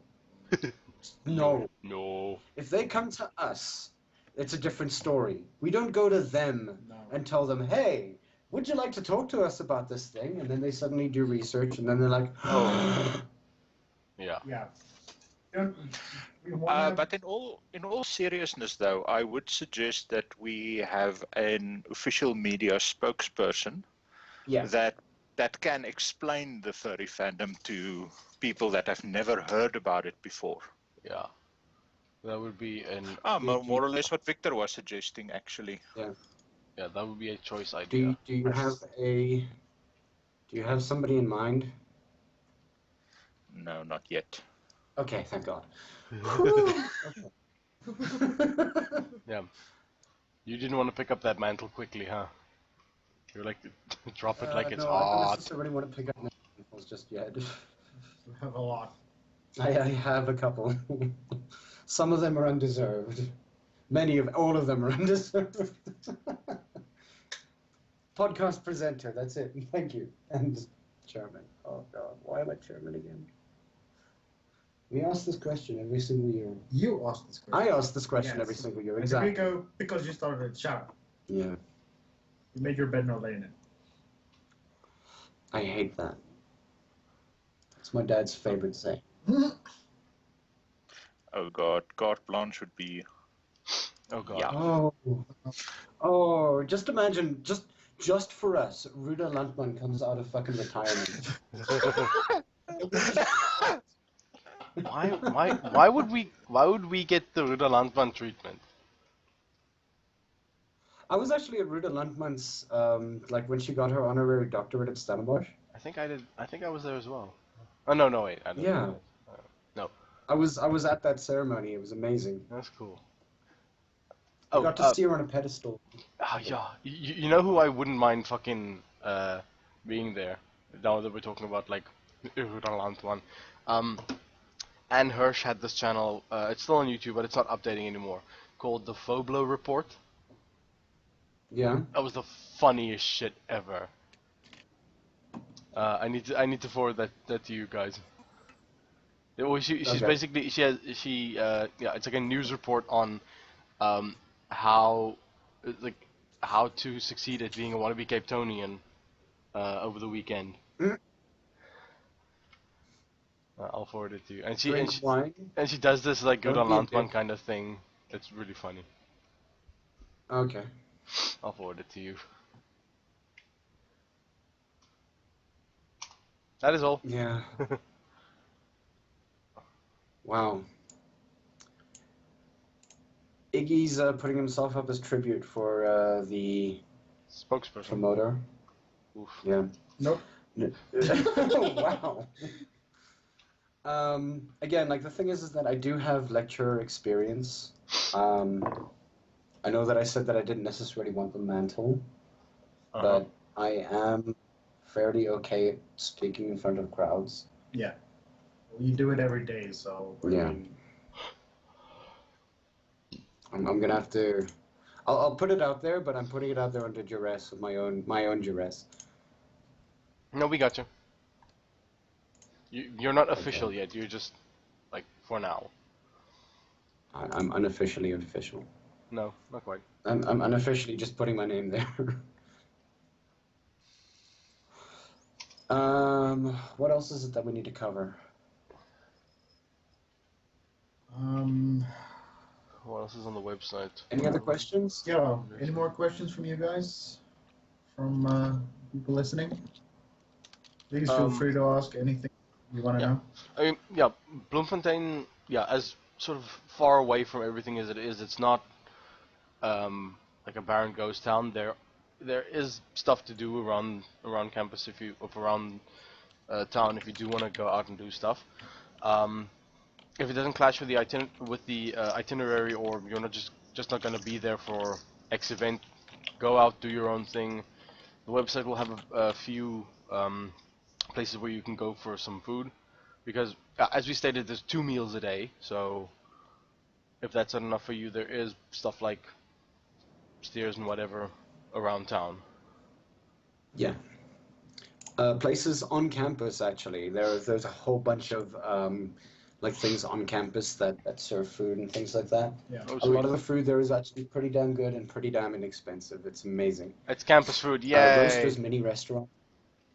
No. No. If they come to us, it's a different story. We don't go to them and tell them, hey, would you like to talk to us about this thing? And then they suddenly do research, and then they're like, Oh. Yeah. Yeah. We wanna- But in all seriousness, though, I would suggest that we have an official media spokesperson yeah. that can explain the furry fandom to people that have never heard about it before. Yeah. That would be an... More or less what Victor was suggesting, actually. Yeah, that would be a choice idea. Do you have somebody in mind? No, not yet. Okay, thank God. Yeah. You didn't want to pick up that mantle quickly, huh? You're like, drop it like it's no, I don't hot. necessarily want to pick up mantles just yet. We have a lot. I have a couple. Some of them are undeserved. All of them are undeserved. Podcast presenter, that's it. Thank you. And chairman. Oh God, why am I chairman again? We ask this question every single year. You asked this question. I ask this question Yes. every single year, And exactly. Rico, because you started a shower. Yeah, You made your bed, no lay in it. I hate that. It's my dad's favorite saying. Oh God, carte blanche would be... Oh god. Yeah. Oh, just imagine, just for us, Ruda Landman comes out of fucking retirement. Why would we get the Ruda Landman treatment? I was actually at Ruda Landman's, like when she got her honorary doctorate at Stellenbosch. I think I was there as well. Oh no wait. I don't Yeah. know. No. I was at that ceremony. It was amazing. That's cool. I got to see her on a pedestal. Yeah. You know who I wouldn't mind fucking being there? Now that we're talking about like Ruda Landman. Anne Hirsch had this channel. It's still on YouTube, but it's not updating anymore. Called the Phoblo Report. Yeah. That was the funniest shit ever. I need to forward that to you guys. Yeah, well, she's Okay. basically yeah, it's like a news report on how to succeed at being a wannabe Cape Townian over the weekend. Mm. I'll forward it to you. Drink wine. And she does this like good Don't on be a Landman bitch. kind of thing. It's really funny. Okay. I'll forward it to you. That is all. Yeah. Wow. Iggy's putting himself up as tribute for the Spokesperson. promoter. Oof. Yeah. Nope. Wow. Again, like the thing is that I do have lecturer experience. I know that I said that I didn't necessarily want the mantle, but I am fairly okay at speaking in front of crowds. Yeah. Well, you do it every day, so. I Yeah. mean, I'm gonna have to. I'll put it out there, but I'm putting it out there under duress with my own duress. No, we got you. You're not official yet. You're just like for now. I'm unofficially official. No, not quite. I'm unofficially just putting my name there. What else is it that we need to cover? What else is on the website? Any other questions? yeah. Any more questions from you guys? From people listening? Please feel free to ask anything you want to know. I mean, yeah, Bloemfontein, yeah, as sort of far away from everything as it is, it's not like a barren ghost town. There is stuff to do around campus around town if you do want to go out and do stuff. If it doesn't clash with the itinerary, or you're not just not going to be there for X event, go out, do your own thing. the website will have a few places where you can go for some food, because as we stated, there's 2 meals a day. So if that's not enough for you, there is stuff like steers and whatever around town. Yeah. Places on campus, actually. There's a whole bunch of like things on campus that serve food and things like that. Yeah. Oh, A lot sweet. of the food there is actually pretty damn good and pretty damn inexpensive. It's amazing. It's campus food, yay! Roasters Mini Restaurant.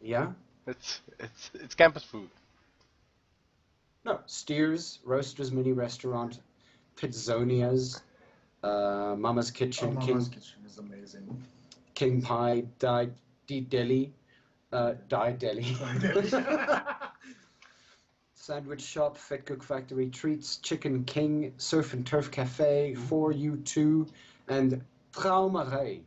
Yeah? It's campus food. No, Steers, Roasters Mini Restaurant, Pizzonia's, Mama's Kitchen, Mama's Kitchen is amazing. King Pie, Die Deli, Sandwich Shop, Fit Cook Factory, Treats, Chicken King, Surf and Turf Cafe, 4U2, and Traumerij.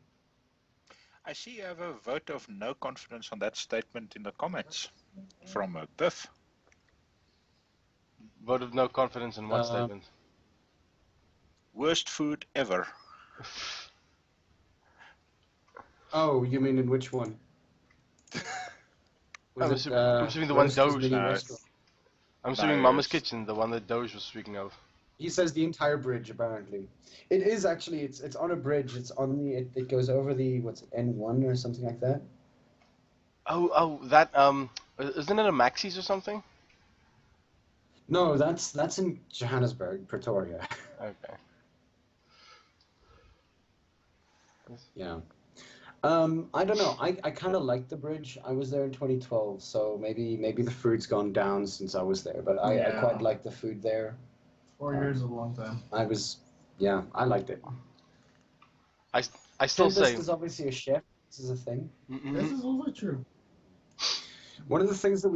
I see you have a vote of no confidence on that statement in the comments from Biff. Vote of no confidence in what statement? Worst food ever. Oh, you mean in which one? I'm assuming the one Roasters Doge. Mini No, Restaurant? I'm assuming No, Mama's it's- Kitchen, the one that Doge was speaking of. He says the entire bridge, apparently. It is actually, it's on a bridge. It's on the, it goes over the, what's it, N1 or something like that? Oh, that, isn't it a Maxis or something? No, that's in Johannesburg, Pretoria. Okay. Yeah. I don't know. I kind of like the bridge. I was there in 2012, so maybe the food's gone down since I was there, but I Yeah. quite like the food there. 4 years is a long time. I liked it. I still Tempest say. is obviously a chef. This is a thing. This is also true. One of the things that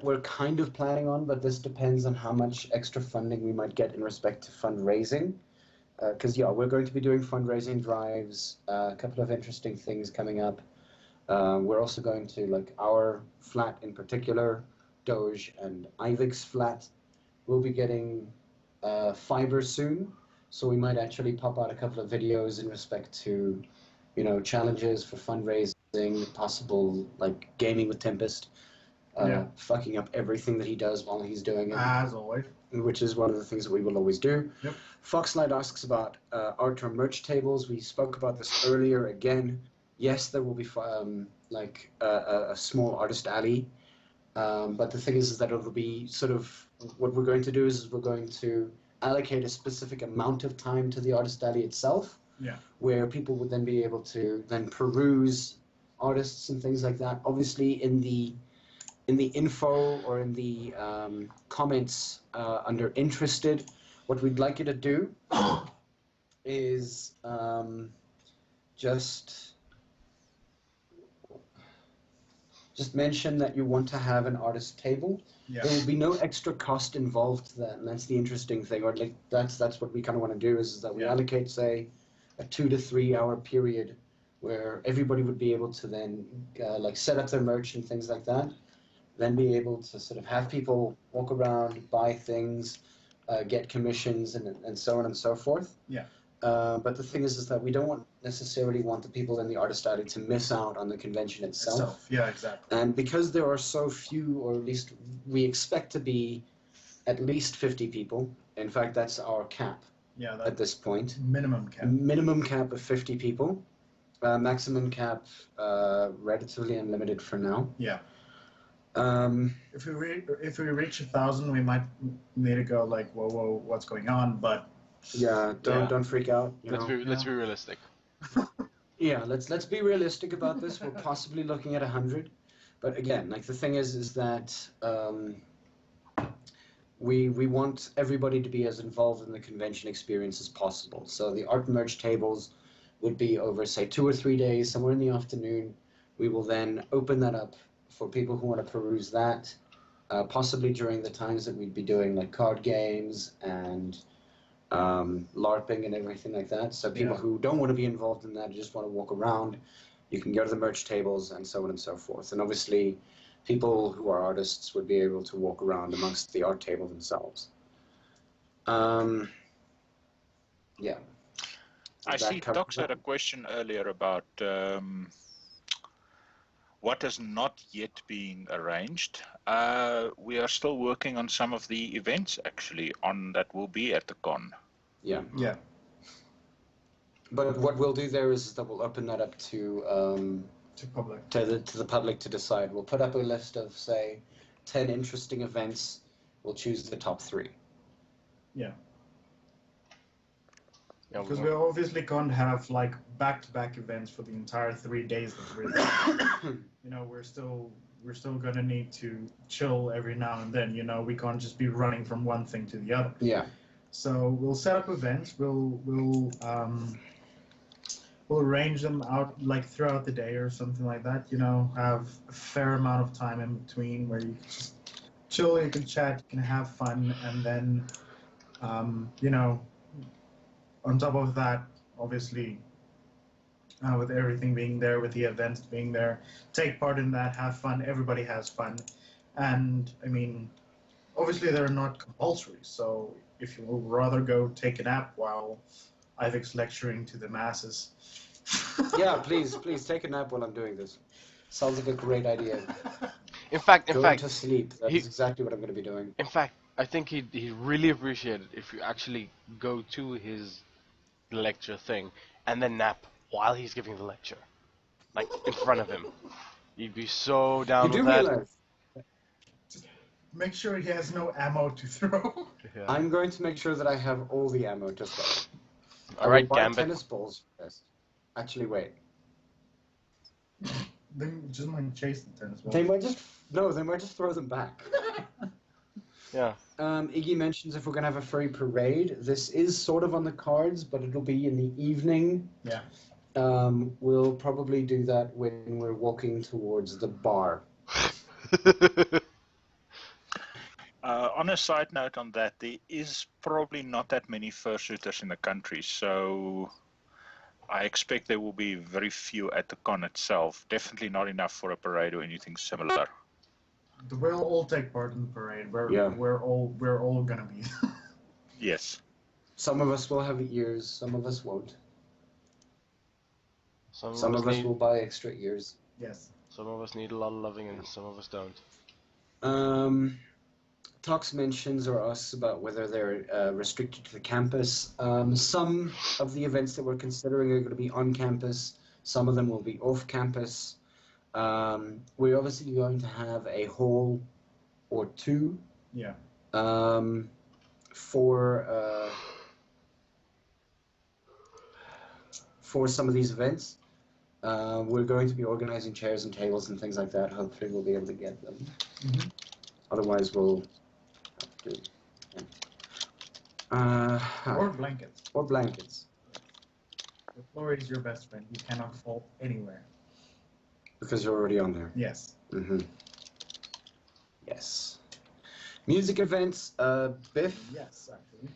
we're kind of planning on, but this depends on how much extra funding we might get in respect to fundraising. Because we're going to be doing fundraising drives, a couple of interesting things coming up. We're also going to, like, our flat in particular, Doge and Ivik's flat, will be getting fiber soon. So we might actually pop out a couple of videos in respect to, challenges for fundraising, possible, like, gaming with Tempest, fucking up everything that he does while he's doing it. As always. Which is one of the things that we will always do. Yep. Foxlight asks about art or merch tables. We spoke about this earlier. Again, yes, there will be a small artist alley, but the thing is that it'll be sort of what we're going to do is we're going to allocate a specific amount of time to the artist alley itself, where people would then be able to then peruse artists and things like that. Obviously, in the info or in the comments under interested, what we'd like you to do is just mention that you want to have an artist table. Yeah. There will be no extra cost involved to that, and that's the interesting thing. Or like that's what we kind of want to do is that we allocate, say, a 2 to 3 hour period where everybody would be able to then set up their merch and things like that. Then be able to sort of have people walk around, buy things, get commissions, and so on and so forth. Yeah. But the thing is that we don't necessarily want the people in the artist alley to miss out on the convention itself. Yeah, exactly. And because there are so few, or at least we expect to be at least 50 people. In fact, that's our cap at this point. Minimum cap. Minimum cap of 50 people. Maximum cap relatively unlimited for now. Yeah. If we reach 1,000, we might need to go like, whoa, what's going on? But don't freak out. Let's be realistic. Yeah, let's be realistic about this. We're possibly looking at 100, but again, like the thing is that we want everybody to be as involved in the convention experience as possible. So the art merch tables would be over, say, 2 or 3 days, somewhere in the afternoon. We will then open that up for people who want to peruse that, possibly during the times that we'd be doing like card games and LARPing and everything like that. So people who don't want to be involved in that, just want to walk around, you can go to the merch tables and so on and so forth. And obviously, people who are artists would be able to walk around amongst the art table themselves. I see Docs had a question earlier about what has not yet been arranged, we are still working on some of the events actually that will be at the con. Yeah. Yeah. But what we'll do there is that we'll open that up to Public. to the public to decide. We'll put up a list of, say, 10 interesting events. We'll choose the top 3. Yeah. Yeah, Because we obviously can't have like back-to-back events for the entire 3 days that we're there. You know, we're still gonna need to chill every now and then. You know, we can't just be running from one thing to the other. Yeah. So we'll set up events. We'll arrange them out like throughout the day or something like that. You know, have a fair amount of time in between where you can just chill, you can chat, you can have fun, and then, you know, on top of that, obviously, with everything being there, with the events being there, take part in that, have fun. Everybody has fun, and I mean, obviously they're not compulsory. So if you would rather go take a nap while Ivik's lecturing to the masses. Yeah, please take a nap while I'm doing this. Sounds like a great idea. In fact, Go to sleep. That's he- exactly what I'm going to be doing. in fact, I think he'd really appreciate it if you actually go to his lecture thing and then nap while he's giving the lecture, like in front of him. He'd be so down You with do that. realize Make sure he has no ammo to throw. Yeah. I'm going to make sure that I have all the ammo to throw. All right, I will buy Gambit. tennis balls for this. Actually, wait. They just might chase the tennis ball. They might just throw them back. Yeah. Iggy mentions if we're gonna have a furry parade. This is sort of on the cards, but it'll be in the evening. Yeah. We'll probably do that when we're walking towards the bar. On a side note on that, there is probably not that many fursuiters in the country, so I expect there will be very few at the con itself. Definitely not enough for a parade or anything similar. We'll all take part in the parade. Yeah. We're all gonna be. Yes. Some of us will have ears, some of us won't. Some Some of us need, will buy extra ears. Yes. some of us need a lot of loving, and some of us don't. Talks mentions or asks about whether they're restricted to the campus. Some of the events that we're considering are going to be on campus. Some of them will be off campus. We're obviously going to have a hall or two. Yeah. For some of these events. We're going to be organizing chairs and tables and things like that. Hopefully we'll be able to get them. Mm-hmm. Otherwise we'll have to... Or blankets. Or blankets. The floor is your best friend. You cannot fall anywhere. Because you're already on there. Yes. Mm-hmm. Yes. Music events, Biff. Yes, actually.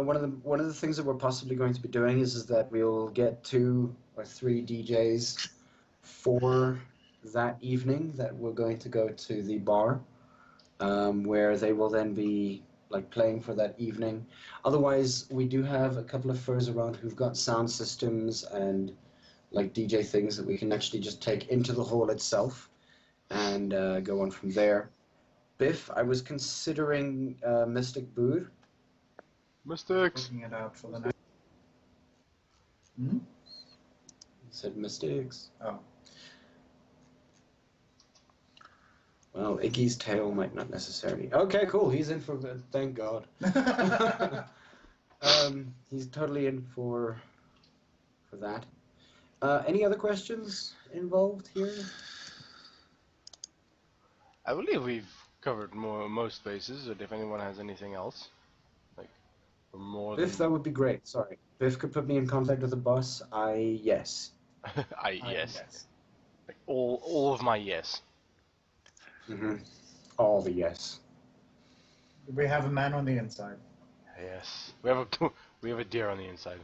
One of the things that we're possibly going to be doing is that we'll get 2 or 3 DJs for that evening that we're going to go to the bar, where they will then be like playing for that evening. Otherwise, we do have a couple of furs around who've got sound systems and like DJ things that we can actually just take into the hall itself and go on from there. Biff, I was considering Mystic Bood. Mystics. Looking it out for the night. Hmm? You said Mystics. Oh. Well, Iggy's tail might not necessarily. Okay, cool. He's in for the. Thank God. He's totally in for that. Any other questions involved here? I believe we've covered most bases. But if anyone has anything else, like more Biff, that would be great. Sorry, Biff could put me in contact with the boss. Yes. yes. Like all of my yes. Mm-hmm. All the yes. We have a man on the inside. Yes. We have a deer on the inside.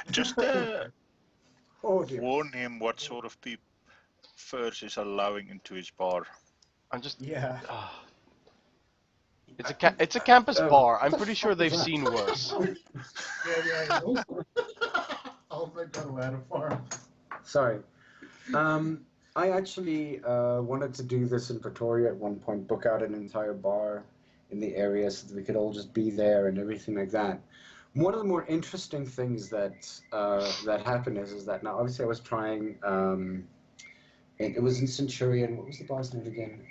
Just Oh dear. warn him what sort of furs is allowing into his bar. I'm just. Yeah. It's a campus bar. I'm what the pretty sure fuck they've is that? seen worse. Oh my God, we're out of farm. Sorry. I actually wanted to do this in Pretoria at one point, book out an entire bar in the area so that we could all just be there and everything like that. One of the more interesting things that happened is that now obviously I was trying. It was in Centurion. What was the bar's name again?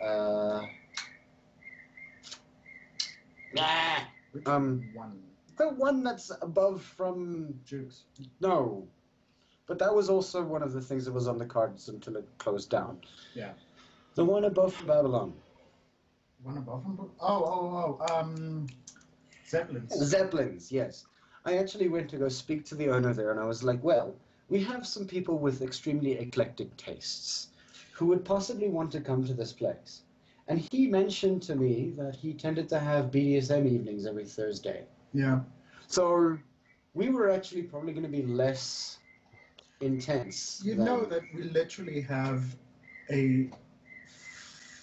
Which Um, one? the one that's above from Jukes. no, but that was also one of the things that was on the cards until it closed down. Yeah. The one above from Babylon. One above him? Zeppelins. Zeppelins, yes. I actually went to go speak to the owner there, and I was like, well, we have some people with extremely eclectic tastes who would possibly want to come to this place. And he mentioned to me that he tended to have BDSM evenings every Thursday. Yeah. So we were actually probably going to be less intense. You than- know that we literally have a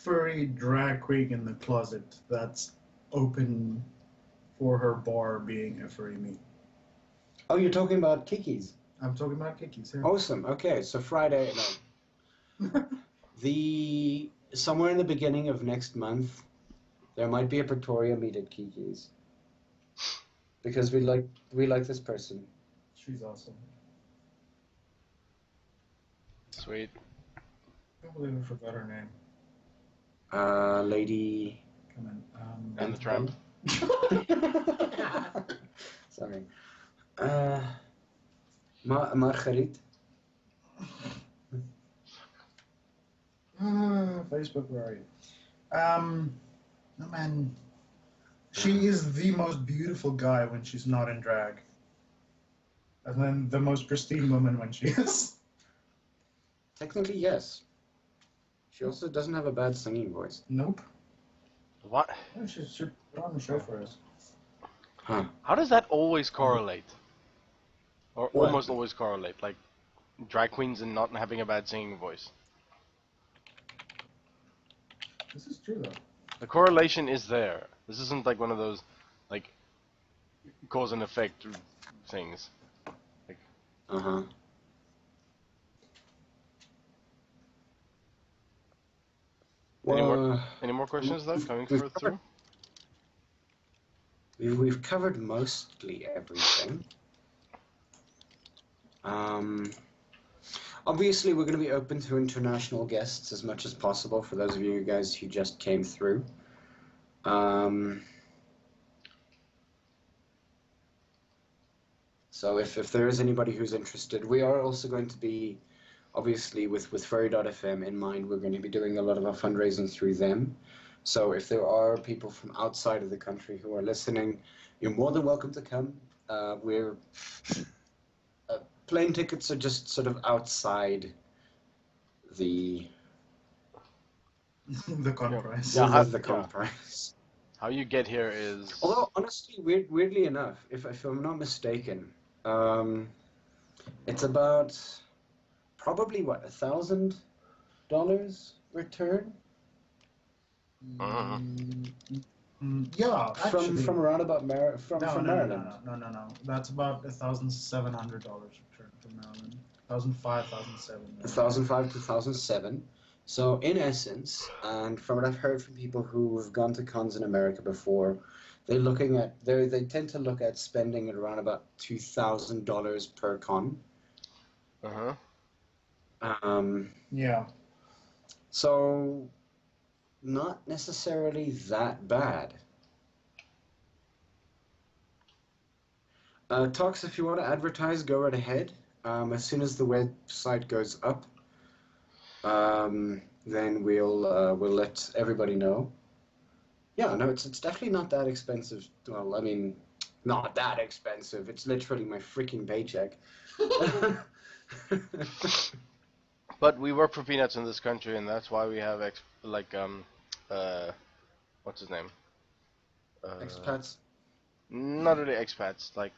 furry drag queen in the closet that's open for her bar being a furry meet. Oh, you're talking about Kiki's. I'm talking about Kiki's here. Awesome. Okay, so Friday, no. Somewhere in the beginning of next month, there might be a Pretoria meet at Kiki's. Because we like this person. She's awesome. Sweet. I can't believe I forgot her name. Lady. Come on. And the tramp. Sorry. Marguerite. Facebook, where are you? No man. She is the most beautiful guy when she's not in drag. And then the most pristine woman when she is. Technically, yes. She also doesn't have a bad singing voice. Nope. What? Yeah, she should put on the show for us. Huh. How does that always correlate? Or What? almost always correlate, like drag queens and not having a bad singing voice. This is true though. The correlation is there. This isn't like one of those, like, cause and effect things. Uh-huh. Well, Any more questions though coming we've through? we've covered mostly everything. Obviously, we're going to be open to international guests as much as possible for those of you guys who just came through. So if there is anybody who's interested, we are also going to be, obviously, with furry.fm in mind, we're going to be doing a lot of our fundraising through them. So if there are people from outside of the country who are listening, you're more than welcome to come. Plane tickets are just sort of outside the The con price. Yeah. the comp price. How you get here is... Although honestly, weirdly enough, if I'm not mistaken, it's about probably what $1,000 return Yeah, actually. from around about no, Maryland. No. That's about $1,700 return from Maryland. 1,005, 1,007. 2005 to 2007. So in essence, and from what I've heard from people who have gone to cons in America before, they tend to look at spending at around about $2,000 per con. Yeah. So not necessarily that bad. Talks, if you want to advertise, go right ahead. As soon as the website goes up, then we'll let everybody know. Yeah, no, it's definitely not that expensive. Well, I mean, not that expensive. It's literally my freaking paycheck. But we work for peanuts in this country, and that's why we have what's his name? Expats. Not really expats. Like,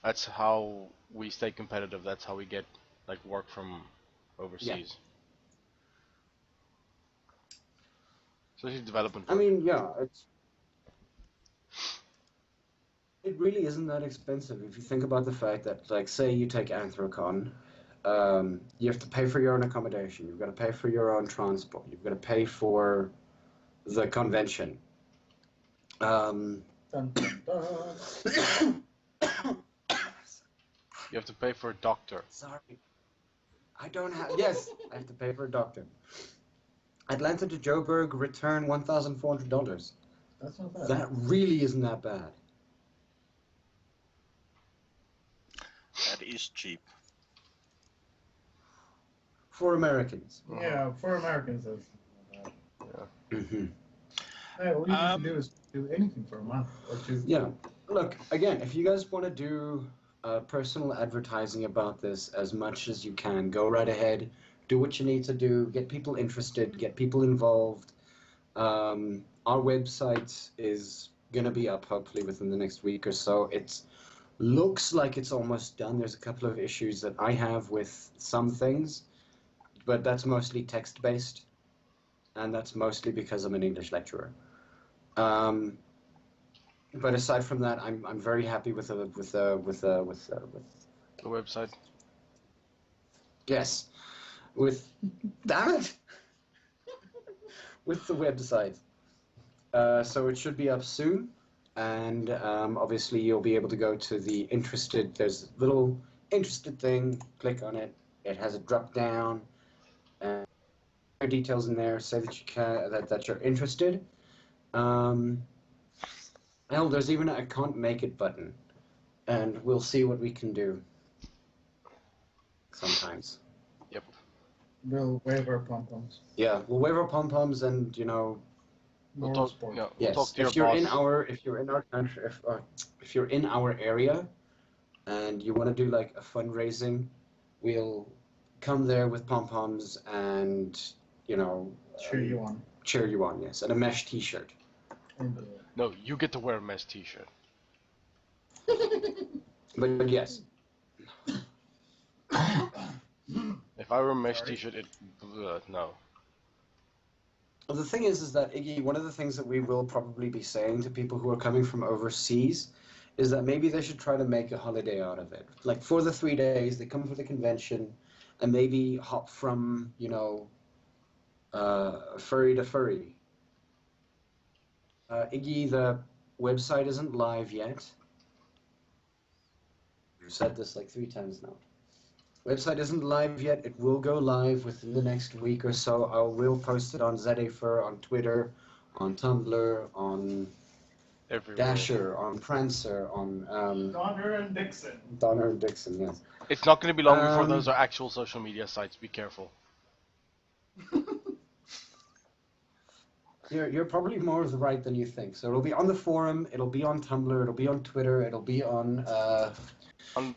that's how we stay competitive. That's how we get like work from overseas. Especially development I work. mean, yeah, it really isn't that expensive if you think about the fact that, like, say you take Anthrocon, You have to pay for your own accommodation. You've got to pay for your own transport. You've got to pay for the convention. Dun, dun, dun. You have to pay for a doctor. Sorry. I don't have... Yes, I have to pay for a doctor. Atlanta to Joburg, return $1,400. That's not bad. That really isn't that bad. That is cheap. For Americans. Yeah, for Americans, that's not bad. Mm-hmm. Hey, all you need to do is do anything for a month or two. Yeah. Look, again, if you guys want to do personal advertising about this as much as you can, go right ahead. Do what you need to do. Get people interested. Get people involved. Our website is going to be up hopefully within the next week or so. It looks like it's almost done. There's a couple of issues that I have with some things, but that's mostly text-based, and that's mostly because I'm an English lecturer. But aside from that, I'm very happy with the website. Yes, damn it, with the website. So it should be up soon, and obviously you'll be able to go to the interested. There's a little interested thing. Click on it. It has a drop down, and your details in there. Say that you can that you're interested. Hell, there's even a can't make it button, and we'll see what we can do. Sometimes. Yep. We'll wave our pom-poms. Yeah, we'll wave our pom-poms, and We'll Moral talk. sport. Yeah, we'll yes, talk to if your you're boss. if you're in our country, if you're in our area, and you want to do like a fundraising, we'll come there with pom-poms and Cheer you on. cheer you on. Yes, and a mesh T-shirt. And, No, you get to wear a mesh T-shirt. But yes, If I wear a mesh T-shirt, no. well, the thing is that Iggy, one of the things that we will probably be saying to people who are coming from overseas is that maybe they should try to make a holiday out of it. Like for the 3 days, they come for the convention, and maybe hop from furry to furry. Iggy, the website isn't live yet. I've said this like 3 times now. Website isn't live yet. It will go live within the next week or so. I will post it on south-afrifur, on Twitter, on Tumblr, on Everywhere. Dasher, on Prancer, on Donner and Dixon. Donner and Dixon, yes. It's not going to be long before those are actual social media sites. Be careful. You're probably more of the right than you think. So it'll be on the forum, it'll be on Tumblr, it'll be on Twitter, it'll be on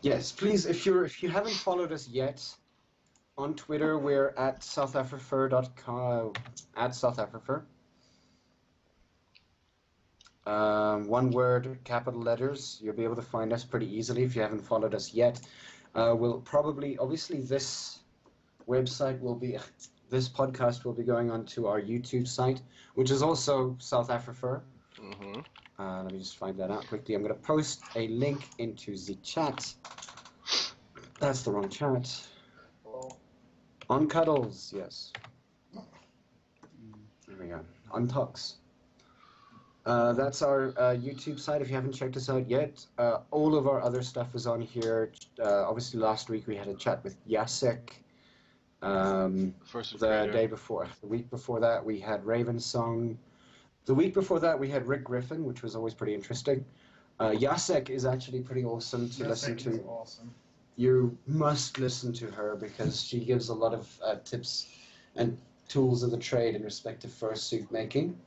yes, please, if you haven't followed us yet, on Twitter we're at south-afrifur.com, at south-afrifur. One word, capital letters. You'll be able to find us pretty easily if you haven't followed us yet. We'll probably, obviously this website will be, this podcast will be going onto our YouTube site, which is also south-afrifur. Mm-hmm. Let me just find that out quickly. I'm going to post a link into the chat. That's the wrong chat. On Cuddles, yes. There we go. On Talks. That's our YouTube site if you haven't checked us out yet. All of our other stuff is on here. Obviously last week we had a chat with Jacek. The week before that we had Raven Song. The week before that we had Rick Griffin, which was always pretty interesting. Jacek is actually pretty awesome to listen to. Awesome. You must listen to her because she gives a lot of tips and tools of the trade in respect to fursuit making.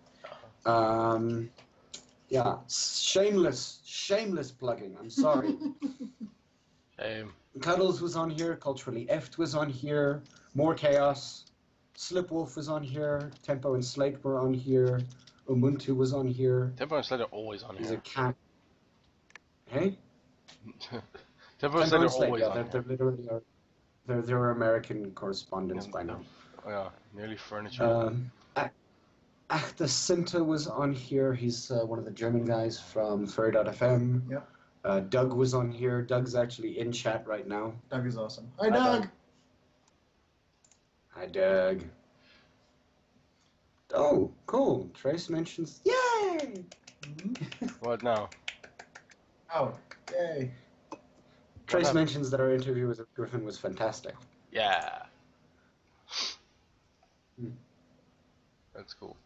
Yeah, shameless plugging. I'm sorry. Cuddles was on here. Culturally Effed was on here. More Chaos. Slipwolf was on here. Tempo and Slate were on here. Ubuntu was on here. Tempo and Slate are always on He's here. a cat. Hey? Tempo and Slate are always yeah, on they're here. literally they're American correspondents by now. Yeah, nearly furniture. Achte Sinter was on here. He's one of the German guys from furry.fm. Yep. Doug was on here. Doug's actually in chat right now. Doug is awesome. Hi, Doug. Hi, Doug. Oh, cool. Trace mentions. Yay! What now? Oh, yay. Trace happened? mentions that our interview with Griffin was fantastic. Yeah. Hmm. That's cool.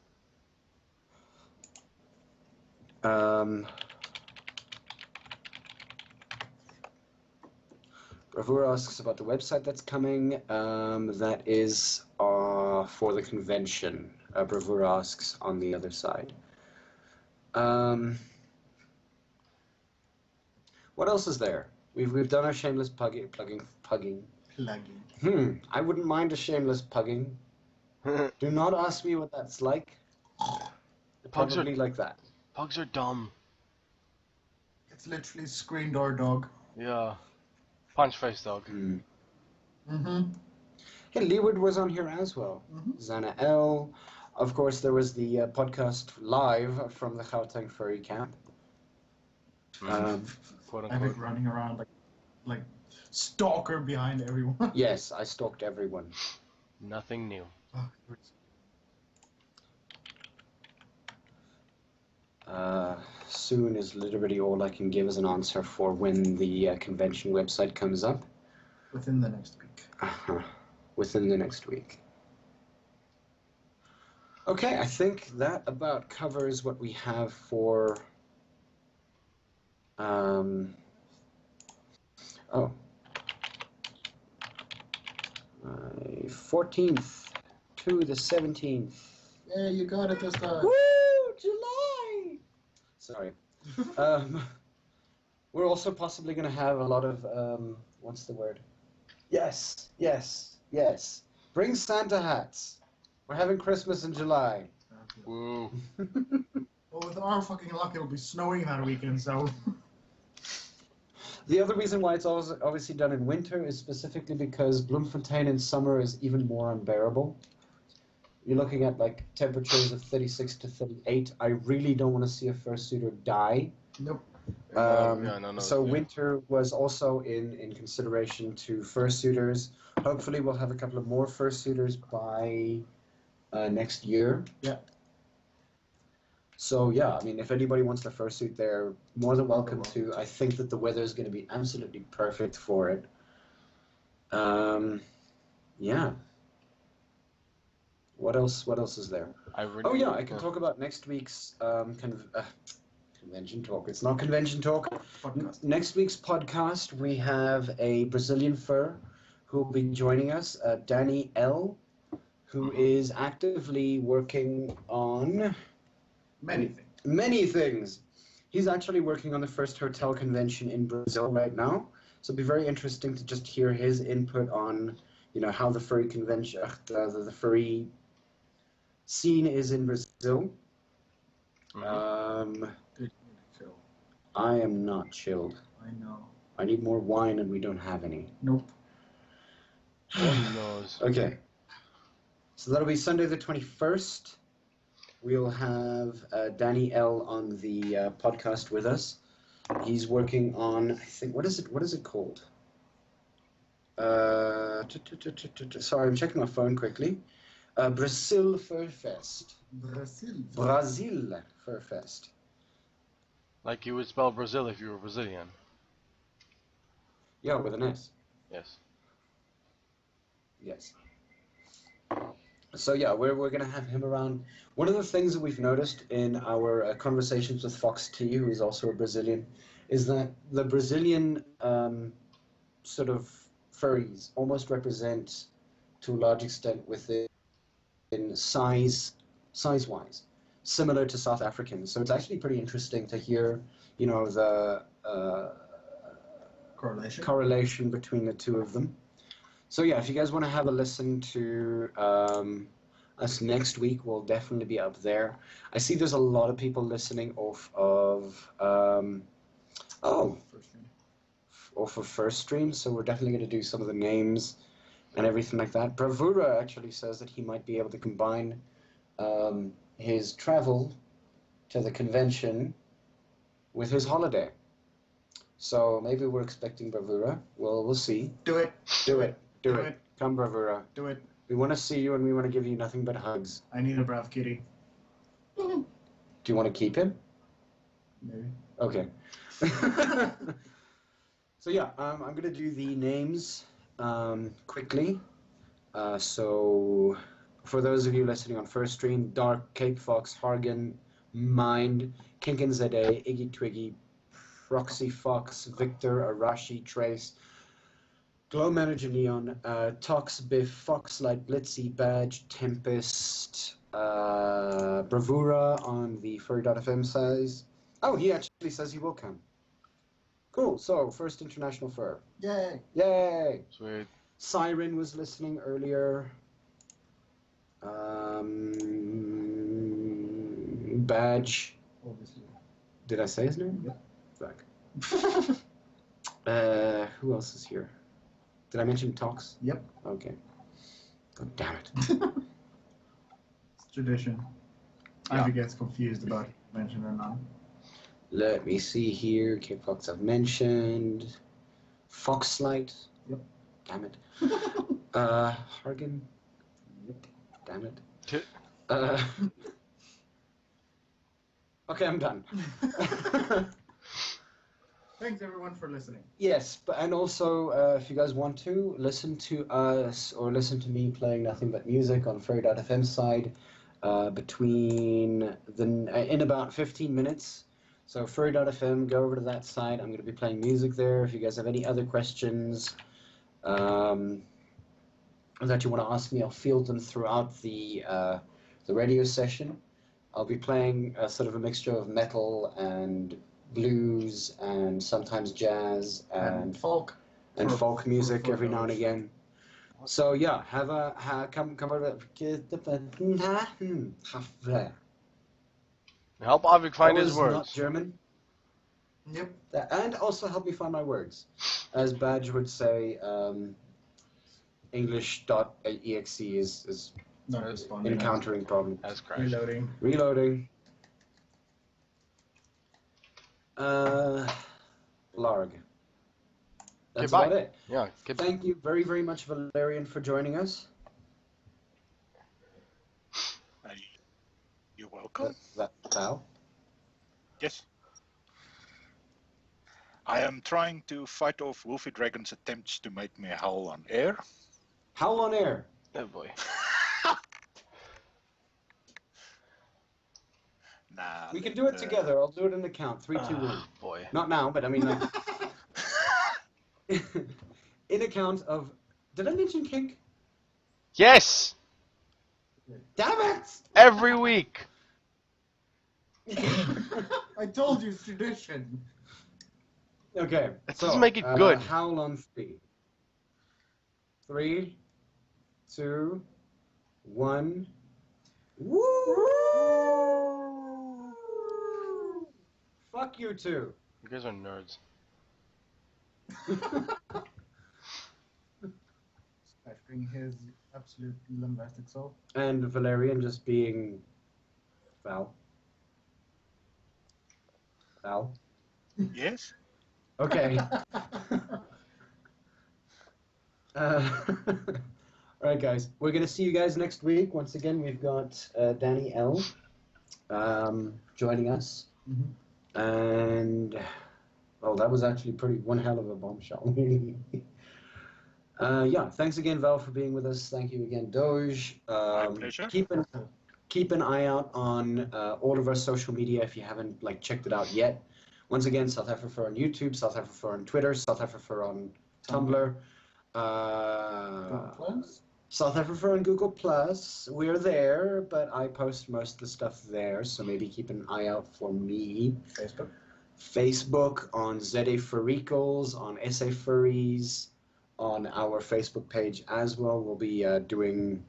Bravura asks about the website that's coming. That is for the convention. Bravura asks on the other side. What else is there? We've done our shameless pugging. Plugging. I wouldn't mind a shameless pugging. Do not ask me what that's like. Pugs Probably like that. Pugs are dumb. It's literally screen door dog. Yeah. Punch face dog. Mm-hmm. Hey, Leeward was on here as well. Mhm. Zana L. Of course, there was the podcast live from the Gauteng Furry Camp. Quote Epic unquote. running around like stalker behind everyone. Yes, I stalked everyone. Nothing new. Soon is literally all I can give as an answer for when the convention website comes up. Within the next week. Within the next week. Okay, I think that about covers what we have for... Oh. 14th to the 17th. Yeah, you got it this time. Woo! July! Sorry. We're also possibly going to have a lot of, what's the word? Yes. Bring Santa hats. We're having Christmas in July. Woo. Well, with our fucking luck, it'll be snowing that weekend, so... The other reason why it's always obviously done in winter is specifically because Bloemfontein in summer is even more unbearable. You're looking at like temperatures of 36 to 38. I really don't want to see a fursuiter die. Nope. So winter was also in consideration to fursuiters. Hopefully we'll have a couple of more fursuiters by next year. Yeah. So yeah, I mean, if anybody wants the fursuit, they're more than welcome to. I think that the weather is going to be absolutely perfect for it. Yeah. What else is there? I can talk about next week's convention talk. It's not convention talk. Next week's podcast, we have a Brazilian fur who will be joining us, Danny L, who is actively working on many things. He's actually working on the first hotel convention in Brazil right now. So it'll be very interesting to just hear his input on, how the furry convention, the furry scene is in Brazil. I am not chilled. I know. I need more wine and we don't have any. Nope. One knows. Okay. So that'll be Sunday the 21st. We'll have Danny L on the podcast with us. He's working on, I think, what is it called? Sorry, I'm checking my phone quickly. Brazil Fur Fest. Brazil Fur Fest. Like you would spell Brazil if you were Brazilian. Yeah, with an S. Yes. So yeah, we're going to have him around. One of the things that we've noticed in our conversations with Fox T, who is also a Brazilian, is that the Brazilian sort of furries almost represent, to a large extent, within size-wise, similar to South Africans. So it's actually pretty interesting to hear, the correlation between the two of them. So yeah, if you guys want to have a listen to us next week, we'll definitely be up there. I see there's a lot of people listening off of first stream, so we're definitely going to do some of the names and everything like that. Bravura actually says that he might be able to combine his travel to the convention with his holiday. So maybe we're expecting Bravura. Well, we'll see. Do it. Do it. Come, Bravura. Do it. We want to see you, and we want to give you nothing but hugs. I need a brave kitty. Do you want to keep him? Maybe. Okay. So yeah, I'm gonna do the names quickly. So for those of you listening on first stream, Dark, Cape Fox, Hargan, Mind, Kinkin ZA, Iggy Twiggy, Proxy Fox, Victor, Arashi, Trace, Glow Manager Neon, Tox, Biff, Foxlight, Blitzy, Badge, Tempest, Bravura on the furry.fm size. Oh, he actually says he will come. Cool, so first international fur. Yay! Yay! Sweet. Siren was listening earlier. Badge. Obviously. Did I say his name? Yep. Fuck. Who else is here? Did I mention Tox? Yep. Okay. God damn it. It's tradition. Yeah. I gets confused about mention or not. Let me see here. Cape Fox I've mentioned. Foxlight. Yep. Damn it. Hargan. Yep. Damn it. T- Okay, I'm done. Thanks everyone for listening. Yes, and also if you guys want to listen to us or listen to me playing nothing but music on furry.fm side in about 15 minutes. So furry.fm, go over to that side. I'm going to be playing music there. If you guys have any other questions that you want to ask me, I'll field them throughout the radio session. I'll be playing a sort of a mixture of metal and blues and sometimes jazz and folk. folk music for every now and those. again. So yeah, come over. Help Avik find That his was not words. German. Yep. And also help me find my words. As Badge would say, English.exe is Not responding. encountering problems. That's crashed. Reloading. Reloading. Larg. That's bye. about it. Yeah. Keep... Thank you very, very much, Valerian, for joining us. You're welcome. Val? Yes. I am trying to fight off Wolfie Dragon's attempts to make me howl on air. Howl on air. Oh boy. Nah, We can do it together. I'll do it in the count. 3, 2, 1. Oh boy. Not now, but I mean, like, in a count of. Did I mention kink? Yes! Damn it! Every week! I told you it's tradition. Okay. It so, doesn't make it good. Howl on 3. 3, 2, 1. Woo! Fuck you two. You guys are nerds. Spattering his absolute lambastic soul. And Valerian just being Val. Val. Yes? Okay. All right, guys. We're gonna see you guys next week. Once again, we've got Danny L. Joining us, and well, that was actually one hell of a bombshell. Yeah. Thanks again, Val, for being with us. Thank you again, Doge. My pleasure. Keep an eye out on all of our social media if you haven't checked it out yet. Once again, south-afrifur on YouTube, south-afrifur on Twitter, south-afrifur on Tumblr. south-afrifur on Google Plus. We're there, but I post most of the stuff there, so maybe keep an eye out for me. Facebook on ZA Furricles, on SA Furries, on our Facebook page as well. We'll be doing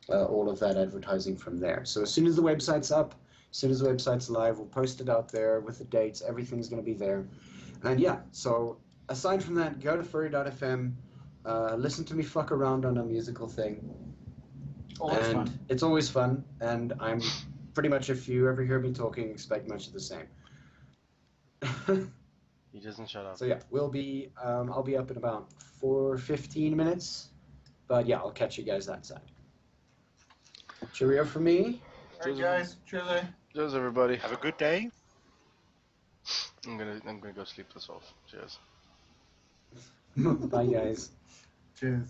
all of that advertising from there. So as soon as the website's up, as soon as the website's live, we'll post it out there with the dates. Everything's going to be there. And yeah, so aside from that, go to furry.fm, listen to me fuck around on a musical thing. Always and fun. It's always fun, and I'm pretty much, if you ever hear me talking, expect much of the same. He doesn't shut up. So yeah, I'll be up in about 15 minutes. But yeah, I'll catch you guys that side. Cheerio from me. Alright, guys. Cheers. Eh? Cheers, everybody. Have a good day. I'm gonna go sleep this off. Cheers. Bye, guys. Cheers.